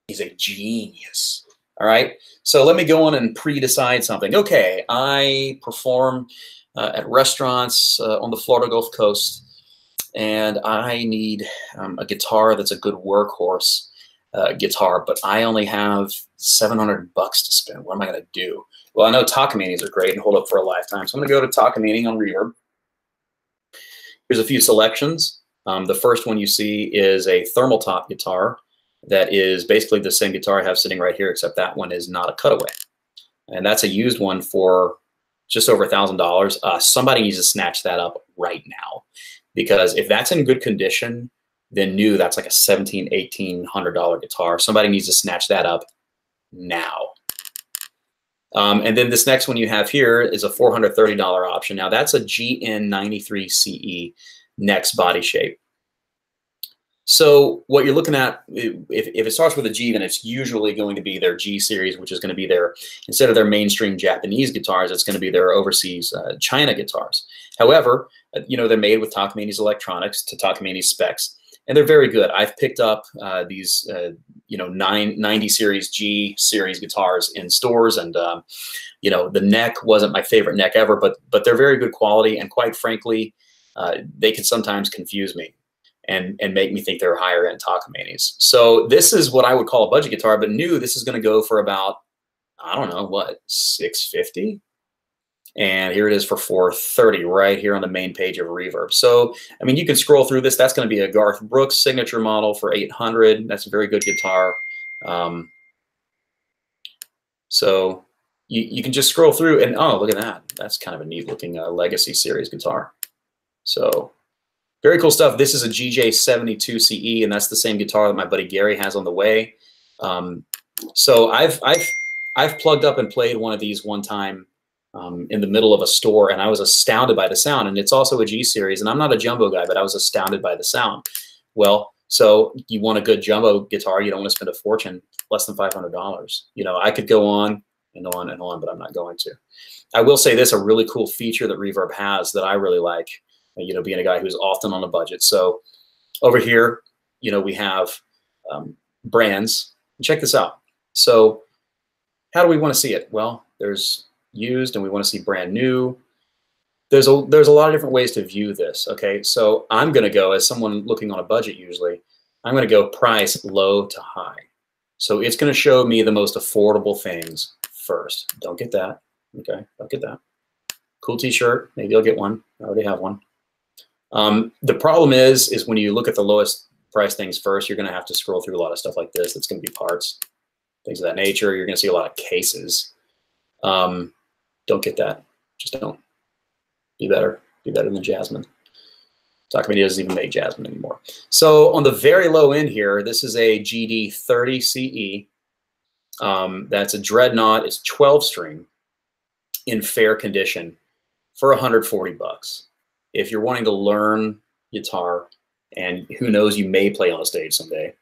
is a genius. All right. So let me go on and pre-decide something. Okay, I perform at restaurants on the Florida Gulf Coast, and I need a guitar that's a good workhorse guitar, but I only have $700 to spend. What am I going to do? Well, I know Takaminis are great and hold up for a lifetime, so I'm going to go to Takamine on Reverb. Here's a few selections. The first one you see is a thermal top guitar that is basically the same guitar I have sitting right here, except that one is not a cutaway. And that's a used one for just over $1,000. Somebody needs to snatch that up right now, because if that's in good condition, then new, that's like a $1,700, $1,800 guitar. Somebody needs to snatch that up now. And then this next one you have here is a $430 option. Now that's a GN93CE Next body shape. So what you're looking at, if it starts with a G, then it's usually going to be their G series, which is going to be their, instead of their mainstream Japanese guitars, it's going to be their overseas China guitars. However, you know, they're made with Takamini's electronics to Takamini's specs, and they're very good. I've picked up these, you know, 90 series G series guitars in stores, and you know, the neck wasn't my favorite neck ever, but they're very good quality, and quite frankly, they can sometimes confuse me and make me think they're higher end Takamines. So this is what I would call a budget guitar, but new, this is going to go for about, I don't know, what, $650? And here it is for $430 right here on the main page of Reverb. So, I mean, you can scroll through this. That's going to be a Garth Brooks signature model for $800. That's a very good guitar. So you can just scroll through and, oh, look at that. That's kind of a neat looking Legacy series guitar. So very cool stuff. This is a GJ72CE, and that's the same guitar that my buddy Gary has on the way. So I've plugged up and played one of these one time in the middle of a store, and I was astounded by the sound. And it's also a G series, and I'm not a jumbo guy, but I was astounded by the sound. Well, so you want a good jumbo guitar, you don't want to spend a fortune, less than $500. You know, I could go on and on and on, but I'm not going to. I will say this, a really cool feature that Reverb has that I really like, you know, being a guy who's often on a budget. So over here, you know, we have brands. Check this out. So how do we want to see it? Well, there's used, and we want to see brand new. There's a lot of different ways to view this. Okay, so I'm going to go, as someone looking on a budget usually, I'm going to go price low to high. So it's going to show me the most affordable things first. Don't get that. Okay, don't get that. Cool t-shirt. Maybe I'll get one. I already have one. The problem is when you look at the lowest price things first, you're going to have to scroll through a lot of stuff like this. That's going to be parts, things of that nature. You're going to see a lot of cases. Don't get that. Just don't. Be better. Be better than Jasmine. Takamine doesn't even make Jasmine anymore. So on the very low end here, this is a GD30CE. That's a Dreadnought. It's 12 string in fair condition for $140. If you're wanting to learn guitar, and who knows, you may play on a stage someday,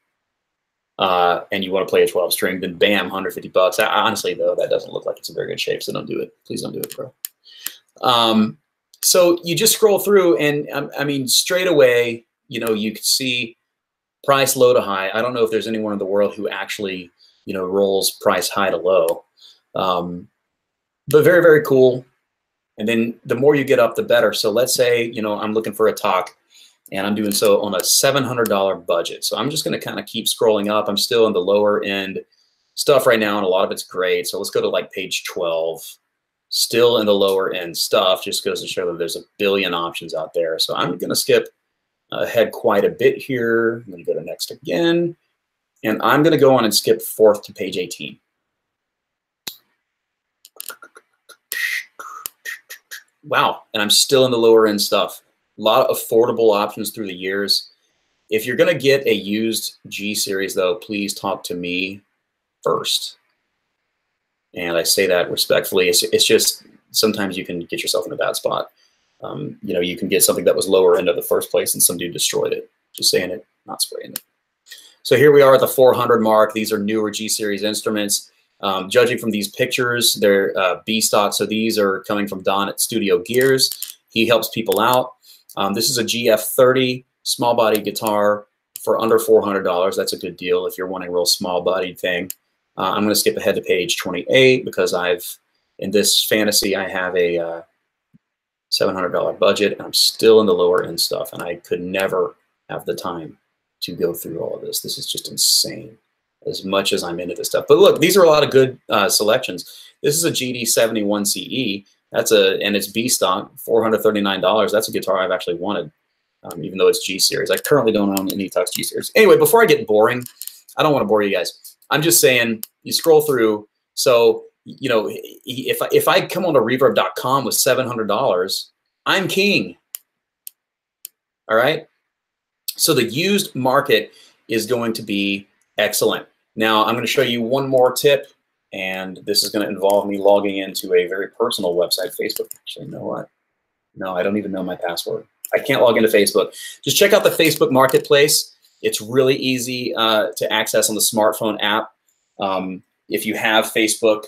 and you want to play a 12 string, then bam, 150 bucks. Honestly, though, that doesn't look like it's in very good shape, so don't do it. Please don't do it, bro. So you just scroll through, and I mean, straight away, you know, you can see price low to high. I don't know if there's anyone in the world who actually, you know, rolls price high to low, but very, very cool. And then the more you get up, the better. So let's say, you know, I'm looking for a talk, and I'm doing so on a $700 budget. So I'm just going to kind of keep scrolling up. I'm still in the lower end stuff right now, and a lot of it's great. So let's go to like page 12. Still in the lower end stuff, just goes to show that there's a billion options out there. So I'm going to skip ahead quite a bit here. I'm going to go to next again, and I'm going to go on and skip forth to page 18. Wow, and I'm still in the lower end stuff. A lot of affordable options through the years. If you're going to get a used G series, though, please talk to me first. And I say that respectfully. It's just sometimes you can get yourself in a bad spot. You know, you can get something that was lower end of the first place and some dude destroyed it. Just saying it, not spraying it. So here we are at the 400 mark. These are newer G series instruments. Judging from these pictures, they're B stock. So these are coming from Don at Studio Gears. He helps people out. This is a GF30 small body guitar for under $400. That's a good deal if you're wanting a real small bodied thing. I'm going to skip ahead to page 28 because in this fantasy, I have a $700 budget, and I'm still in the lower end stuff, and I could never have the time to go through all of this. This is just insane as much as I'm into this stuff. But look, these are a lot of good selections. This is a GD71CE. And it's B stock, $439. That's a guitar I've actually wanted, even though it's G series. I currently don't own any Tux G series. Anyway, before I get boring, I don't want to bore you guys. I'm just saying, you scroll through. So, you know, if I come on to reverb.com with $700, I'm king. All right. So the used market is going to be excellent. Now I'm going to show you one more tip, and this is going to involve me logging into a very personal website, Facebook. Actually, you know what? No, I don't even know my password. I can't log into Facebook. Just check out the Facebook Marketplace. It's really easy to access on the smartphone app. If you have Facebook,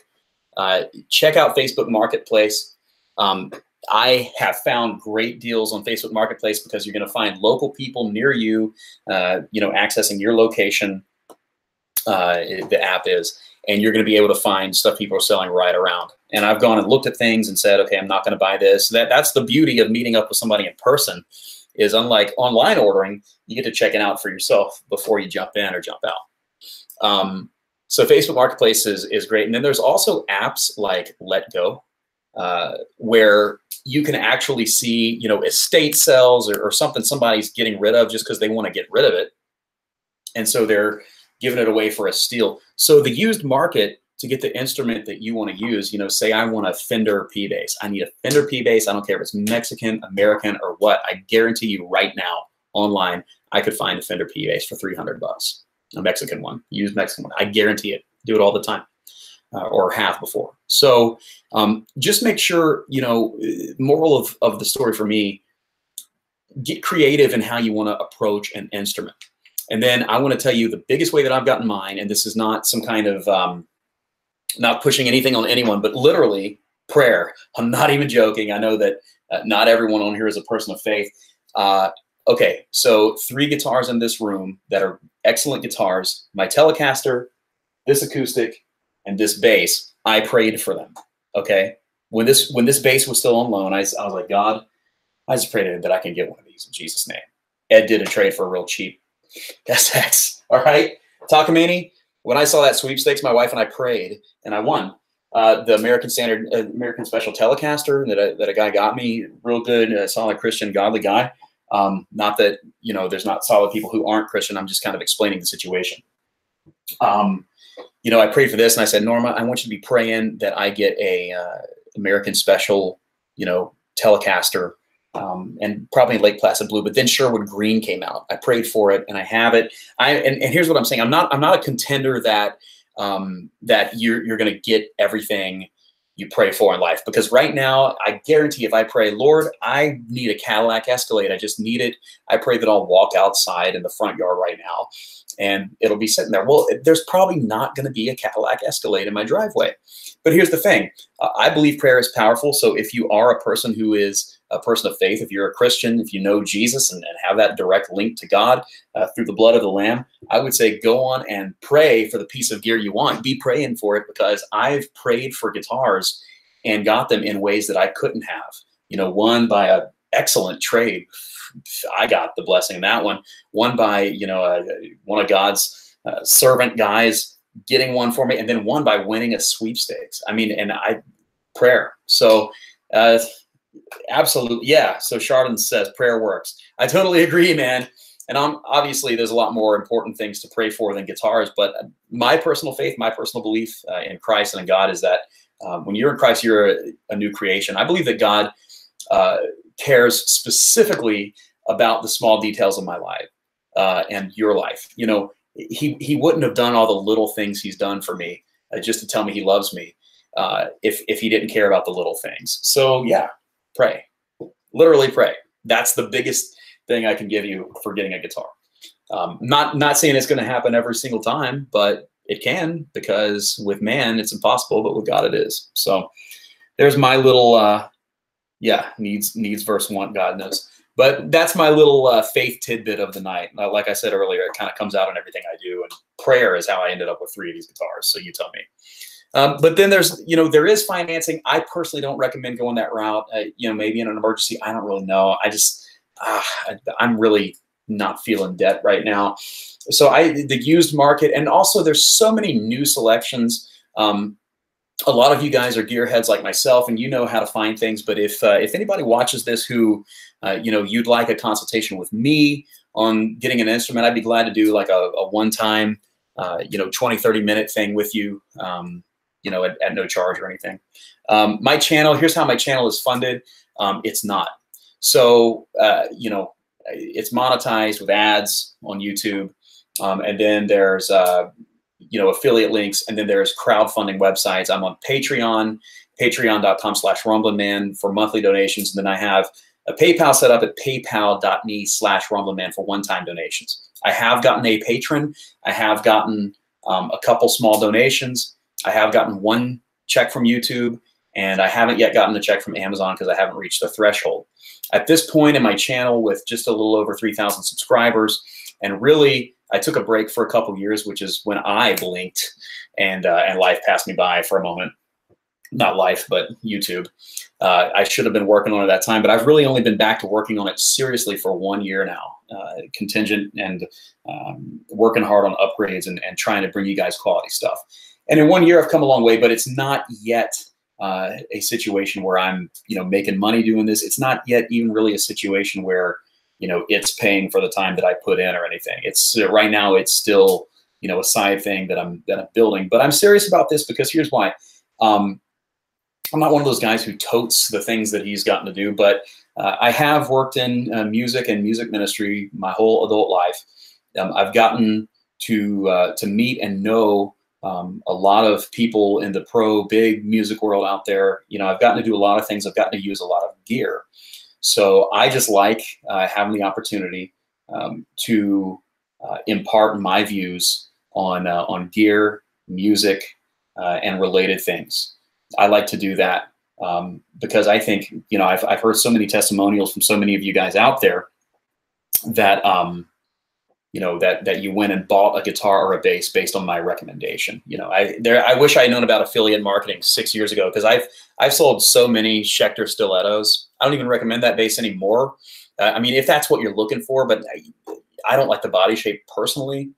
check out Facebook Marketplace. I have found great deals on Facebook Marketplace because you're going to find local people near you, you know, accessing your location. The app is, and you're going to be able to find stuff people are selling right around. And I've gone and looked at things and said, okay, I'm not going to buy this. That's the beauty of meeting up with somebody in person. Is unlike online ordering, you get to check it out for yourself before you jump in or jump out. So Facebook Marketplace is great. And then there's also apps like Let Go, where you can actually see, you know, estate sales or something somebody's getting rid of just because they want to get rid of it. And so they're giving it away for a steal. So the used market, to get the instrument that you want to use, you know, say I want a Fender P bass. I need a Fender P bass. I don't care if it's Mexican, American, or what. I guarantee you right now online, I could find a Fender P bass for $300, a Mexican one, used Mexican one. I guarantee it. Do it all the time, or have before. So just make sure, you know, moral of the story for me, get creative in how you want to approach an instrument. And then I want to tell you the biggest way that I've gotten mine, and this is not some kind of not pushing anything on anyone, but literally prayer. I'm not even joking. I know that not everyone on here is a person of faith. Okay, so 3 guitars in this room that are excellent guitars. My Telecaster, this acoustic, and this bass. I prayed for them. Okay, when this bass was still on loan, I was like, God, I just prayed that I can get one of these in Jesus' name. Ed did a trade for a real cheap SX. All right, Takamine. When I saw that sweepstakes, my wife and I prayed, and I won. The American Standard, American Special Telecaster that a guy got me, real good, solid Christian, godly guy. Not that, you know, there's not solid people who aren't Christian. I'm just kind of explaining the situation. You know, I prayed for this, and I said, Norma, I want you to be praying that I get a American Special, you know, Telecaster, and probably Lake Placid blue, but then Sherwood green came out. I prayed for it, and I have it. And here's what I'm saying. I'm not a contender that that you're going to get everything you pray for in life. Because right now, I guarantee if I pray, Lord, I need a Cadillac Escalade, I just need it, I pray that I'll walk outside in the front yard right now and it'll be sitting there. Well, there's probably not going to be a Cadillac Escalade in my driveway. But here's the thing. I believe prayer is powerful. So if you are a person who is a person of faith, if you're a Christian, if you know Jesus and have that direct link to God through the blood of the Lamb, I would say go on and pray for the piece of gear you want. Be praying for it, because I've prayed for guitars and got them in ways that I couldn't have. You know, one by an excellent trade. I got the blessing in that one. One by, you know, one of God's servant guys getting one for me, and then one by winning a sweepstakes. I mean, and prayer. So absolutely, yeah. So Chardon says prayer works. I totally agree, man. And obviously there's a lot more important things to pray for than guitars, but my personal faith, my personal belief in Christ and in God is that when you're in Christ, you're a new creation. I believe that God cares specifically about the small details of my life and your life. You know, he wouldn't have done all the little things he's done for me just to tell me he loves me if he didn't care about the little things. So yeah, pray, literally pray. That's the biggest thing I can give you for getting a guitar. Not saying it's going to happen every single time, but it can, because with man it's impossible, but with God it is. So there's my little needs versus want, God knows. But that's my little faith tidbit of the night. Like I said earlier, it kind of comes out in everything I do, and prayer is how I ended up with 3 of these guitars. So you tell me. But then there's, you know, there is financing. I personally don't recommend going that route. You know, maybe in an emergency, I don't really know. I just, I'm really not feeling debt right now. So the used market, and also there's so many new selections. A lot of you guys are gearheads like myself, and you know how to find things. But if anybody watches this who, you know, you'd like a consultation with me on getting an instrument, I'd be glad to do like a one-time, you know, 20, 30-minute thing with you, you know, at no charge or anything. My channel, here's how my channel is funded. It's not. So, you know, it's monetized with ads on YouTube. And then there's, you know, affiliate links, and then there's crowdfunding websites. I'm on Patreon, patreon.com/Rumblin Man for monthly donations. And then I have a PayPal set up at paypal.me/Rumblin Man for one-time donations. I have gotten a patron. I have gotten a couple small donations. I have gotten one check from YouTube, and I haven't yet gotten a check from Amazon because I haven't reached the threshold. At this point in my channel, with just a little over 3,000 subscribers, and really, I took a break for a couple years, which is when I blinked and life passed me by for a moment. Not life, but YouTube. I should have been working on it at that time, but I've really only been back to working on it seriously for 1 year now, contingent and working hard on upgrades and trying to bring you guys quality stuff. And in 1 year, I've come a long way, but it's not yet a situation where I'm, you know, making money doing this. It's not yet even really a situation where, you know, it's paying for the time that I put in or anything. It's right now, it's still, you know, a side thing that I'm building. But I'm serious about this because here's why. I'm not one of those guys who totes the things that he's gotten to do, but I have worked in music and music ministry my whole adult life. I've gotten to meet and know a lot of people in the big music world out there. You know, I've gotten to do a lot of things. I've gotten to use a lot of gear. So I just like having the opportunity to impart my views on gear, music, and related things. I like to do that because I think, you know, I've heard so many testimonials from so many of you guys out there that you know, that you went and bought a guitar or a bass based on my recommendation. You know, I wish I had known about affiliate marketing 6 years ago, because I've sold so many Schecter stilettos. I don't even recommend that bass anymore. I mean, if that's what you're looking for, but I don't like the body shape personally.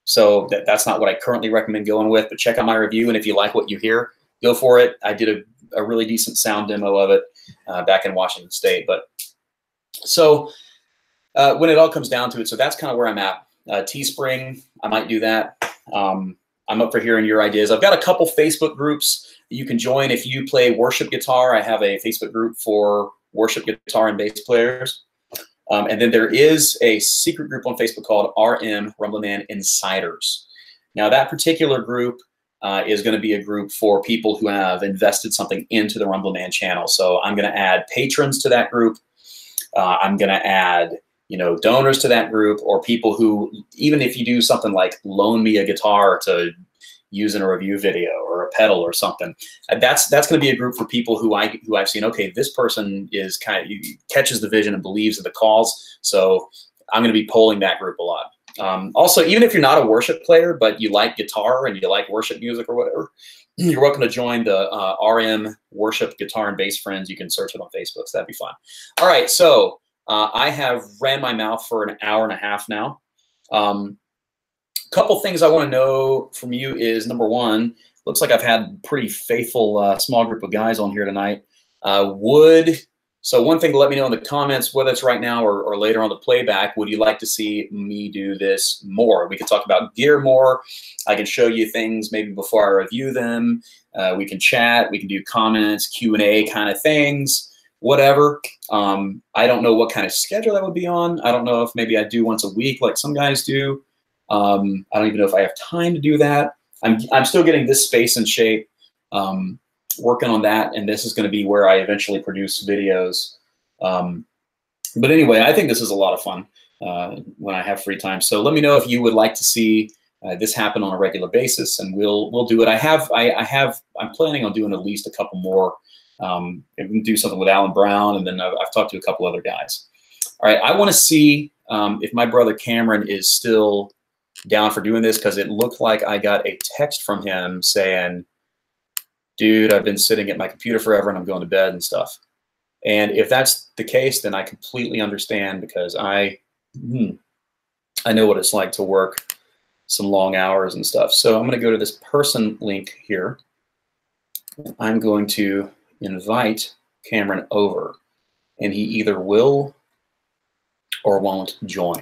So that's not what I currently recommend going with, but check out my review. And if you like what you hear, go for it. I did a really decent sound demo of it back in Washington State. But so when it all comes down to it, so that's kind of where I'm at. Teespring, I might do that. I'm up for hearing your ideas. I've got a couple Facebook groups that you can join if you play worship guitar. I have a Facebook group for worship guitar and bass players. And then there is a secret group on Facebook called RM, Rumblin Man Insiders. Now that particular group is going to be a group for people who have invested something into the Rumblin Man channel. So I'm going to add patrons to that group. I'm going to add, you know, donors to that group, or people who, even if you do something like loan me a guitar to use in a review video or a pedal or something, that's going to be a group for people who I've seen, okay, this person is catches the vision and believes in the cause. So I'm going to be polling that group a lot. Also, even if you're not a worship player, but you like guitar and you like worship music or whatever, you're welcome to join the RM Worship Guitar and Bass Friends. You can search it on Facebook, so that'd be fun. All right, so I have ran my mouth for an hour and a half now. Couple things I want to know from you is, number one, looks like I've had a pretty faithful small group of guys on here tonight. So one thing to let me know in the comments, whether it's right now or later on the playback, would you like to see me do this more? We can talk about gear more. I can show you things maybe before I review them. We can chat. We can do comments, Q&A kind of things, whatever. I don't know what kind of schedule that would be on. I don't know if maybe I do once a week like some guys do. I don't even know if I have time to do that. I'm still getting this space in shape. Working on that, and this is going to be where I eventually produce videos. But anyway, I think this is a lot of fun when I have free time. So let me know if you would like to see this happen on a regular basis, and we'll do it. I'm planning on doing at least a couple more. We can do something with Alan Brown, and then I've talked to a couple other guys. All right, I want to see if my brother Cameron is still down for doing this, because it looked like I got a text from him saying, dude, I've been sitting at my computer forever and I'm going to bed and stuff. And if that's the case, then I completely understand, because I know what it's like to work some long hours and stuff. So I'm going to go to this person link here. I'm going to invite Cameron over, and he either will or won't join.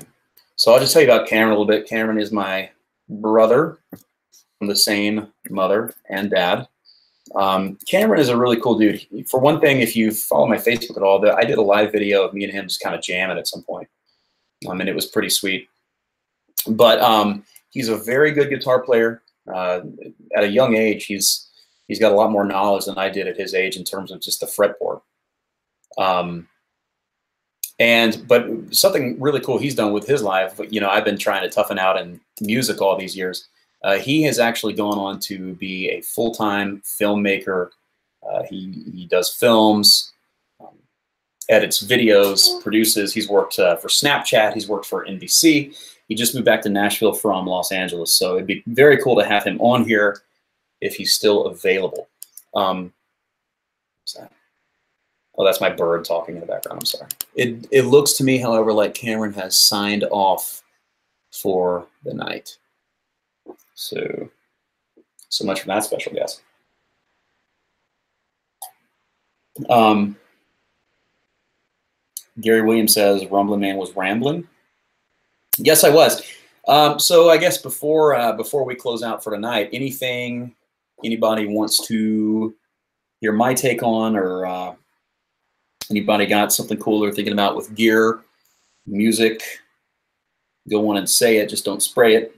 So I'll just tell you about Cameron a little bit. Cameron is my brother from the same mother and dad. Cameron is a really cool dude. For one thing, if you follow my Facebook at all, I did a live video of me and him just kind of jamming at some point. And it was pretty sweet. But he's a very good guitar player. At a young age, he's got a lot more knowledge than I did at his age in terms of just the fretboard. But something really cool he's done with his life, you know, I've been trying to toughen out in music all these years. He has actually gone on to be a full-time filmmaker. He does films, edits videos, produces. He's worked for Snapchat. He's worked for NBC. He just moved back to Nashville from Los Angeles. So it'd be very cool to have him on here if he's still available. What's that? Oh, that's my bird talking in the background. I'm sorry. It looks to me, however, like Cameron has signed off for the night. So much for that special guest. Gary Williams says Rumblin Man was rambling. Yes, I was. So I guess before we close out for tonight, anything anybody wants to hear my take on, or anybody got something cool they're thinking about with gear, music, go on and say it. Just don't spray it.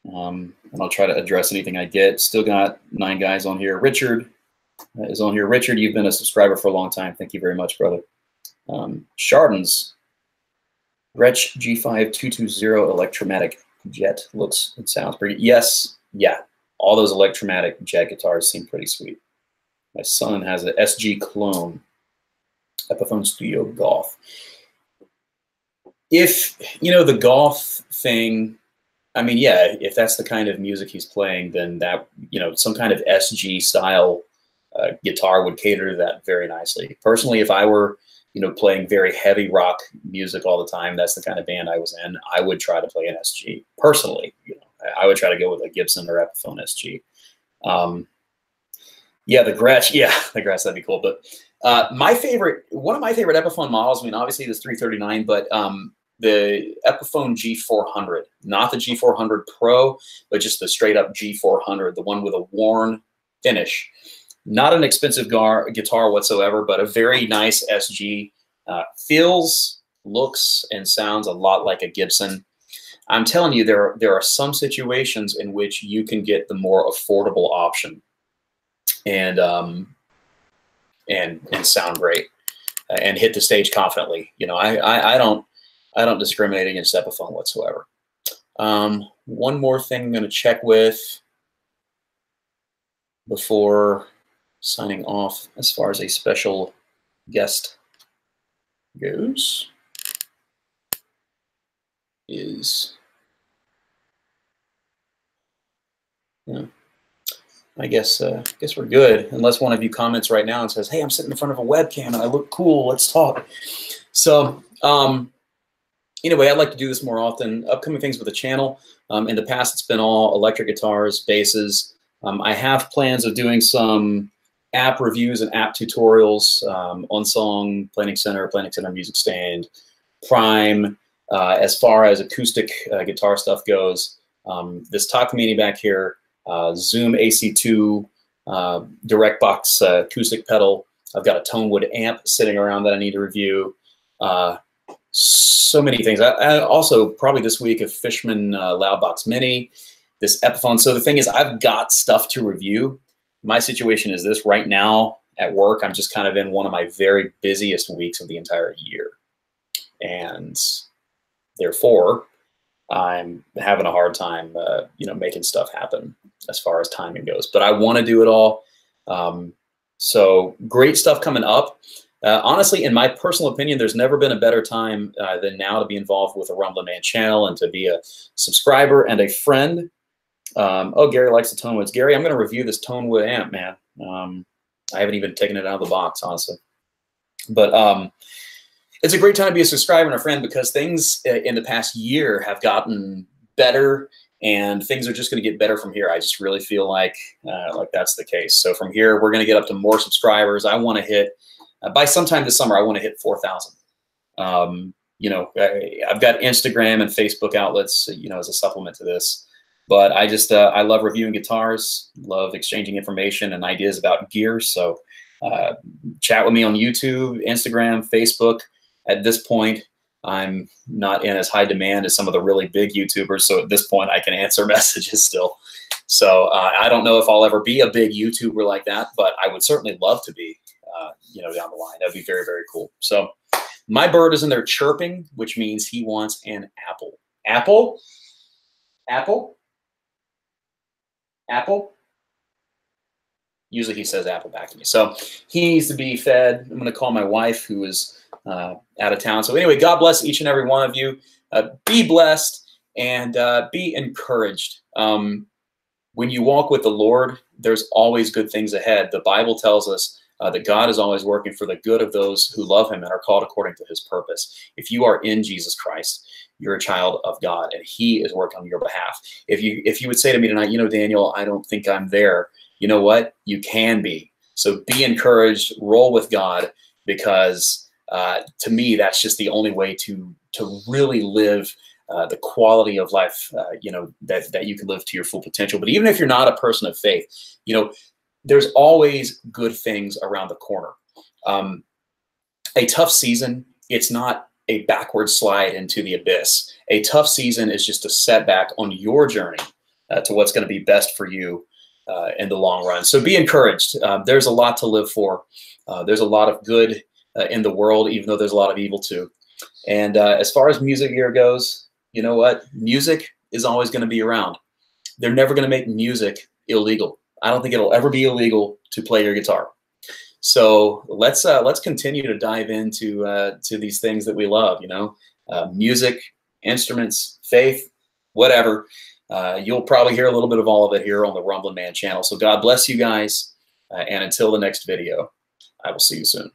And I'll try to address anything I get. Still got 9 guys on here. Richard is on here. Richard, you've been a subscriber for a long time. Thank you very much, brother. Chardon's Gretsch G5220 Electromatic Jet looks and sounds pretty. Yes, yeah. All those Electromatic Jet guitars seem pretty sweet. My son has an SG clone, Epiphone Studio Golf. If, you know, the golf thing, I mean, yeah, if that's the kind of music he's playing, then that, you know, some kind of SG style guitar would cater to that very nicely. Personally, if I were, you know, playing very heavy rock music all the time, that's the kind of band I was in, I would try to play an SG. Personally, you know, I would try to go with a Gibson or Epiphone SG. Yeah, the Gretsch, that'd be cool. But one of my favorite Epiphone models, I mean, obviously this 339, but the Epiphone G400, not the G400 Pro, but just the straight up G400, the one with a worn finish. Not an expensive guitar whatsoever, but a very nice SG. Feels, looks, and sounds a lot like a Gibson. I'm telling you, there are some situations in which you can get the more affordable option and sound great and hit the stage confidently. You know, I don't discriminate against Epiphone whatsoever. One more thing I'm going to check with before signing off as far as a special guest goes is, yeah, I guess we're good, unless one of you comments right now and says, hey, I'm sitting in front of a webcam and I look cool, let's talk. So anyway, I'd like to do this more often. Upcoming things with the channel. In the past, it's been all electric guitars, basses. I have plans of doing some app reviews and app tutorials on Song, Planning Center Music Stand, Prime. As far as acoustic guitar stuff goes, this Takamine back here, Zoom AC2 direct box acoustic pedal. I've got a Tonewood amp sitting around that I need to review. So many things. I also probably this week a Fishman Loudbox Mini, this Epiphone. So the thing is, I've got stuff to review. My situation is this right now at work. I'm just kind of in one of my very busiest weeks of the entire year, and therefore I'm having a hard time, you know, making stuff happen as far as timing goes. But I want to do it all. So great stuff coming up. Honestly, in my personal opinion, there's never been a better time than now to be involved with the Rumblin Man channel and to be a subscriber and a friend. Oh, Gary likes the Tonewoods. Gary, I'm going to review this Tonewood amp, man. I haven't even taken it out of the box, honestly. But it's a great time to be a subscriber and a friend, because things in the past year have gotten better, and things are just going to get better from here. I just really feel like that's the case. So from here, we're going to get up to more subscribers. I want to hit, by sometime this summer, I want to hit 4,000. You know, I've got Instagram and Facebook outlets, you know, as a supplement to this. But I just, I love reviewing guitars, love exchanging information and ideas about gear. So chat with me on YouTube, Instagram, Facebook. At this point, I'm not in as high demand as some of the really big YouTubers. So at this point, I can answer messages still. So I don't know if I'll ever be a big YouTuber like that, but I would certainly love to be, you know, down the line. That'd be very, very cool. So my bird is in there chirping, which means he wants an apple. Apple? Apple? Apple? Usually he says apple back to me. So he needs to be fed. I'm going to call my wife, who is out of town. So anyway, God bless each and every one of you. Be blessed and be encouraged. When you walk with the Lord, there's always good things ahead. The Bible tells us that God is always working for the good of those who love him and are called according to his purpose. If you are in Jesus Christ, you're a child of God, and he is working on your behalf. If you would say to me tonight, you know, Daniel, I don't think I'm there. You know what? You can be. So be encouraged, roll with God, because to me, that's just the only way to really live the quality of life, you know, that you can live to your full potential. But even if you're not a person of faith, you know, there's always good things around the corner. A tough season, it's not a backward slide into the abyss. A tough season is just a setback on your journey to what's going to be best for you in the long run. So be encouraged. There's a lot to live for. There's a lot of good in the world, even though there's a lot of evil too. And as far as music gear goes, you know what? Music is always going to be around. They're never going to make music illegal. I don't think it'll ever be illegal to play your guitar. So let's continue to dive into to these things that we love. You know, music, instruments, faith, whatever. You'll probably hear a little bit of all of it here on the Rumblin Man channel. So God bless you guys, and until the next video, I will see you soon.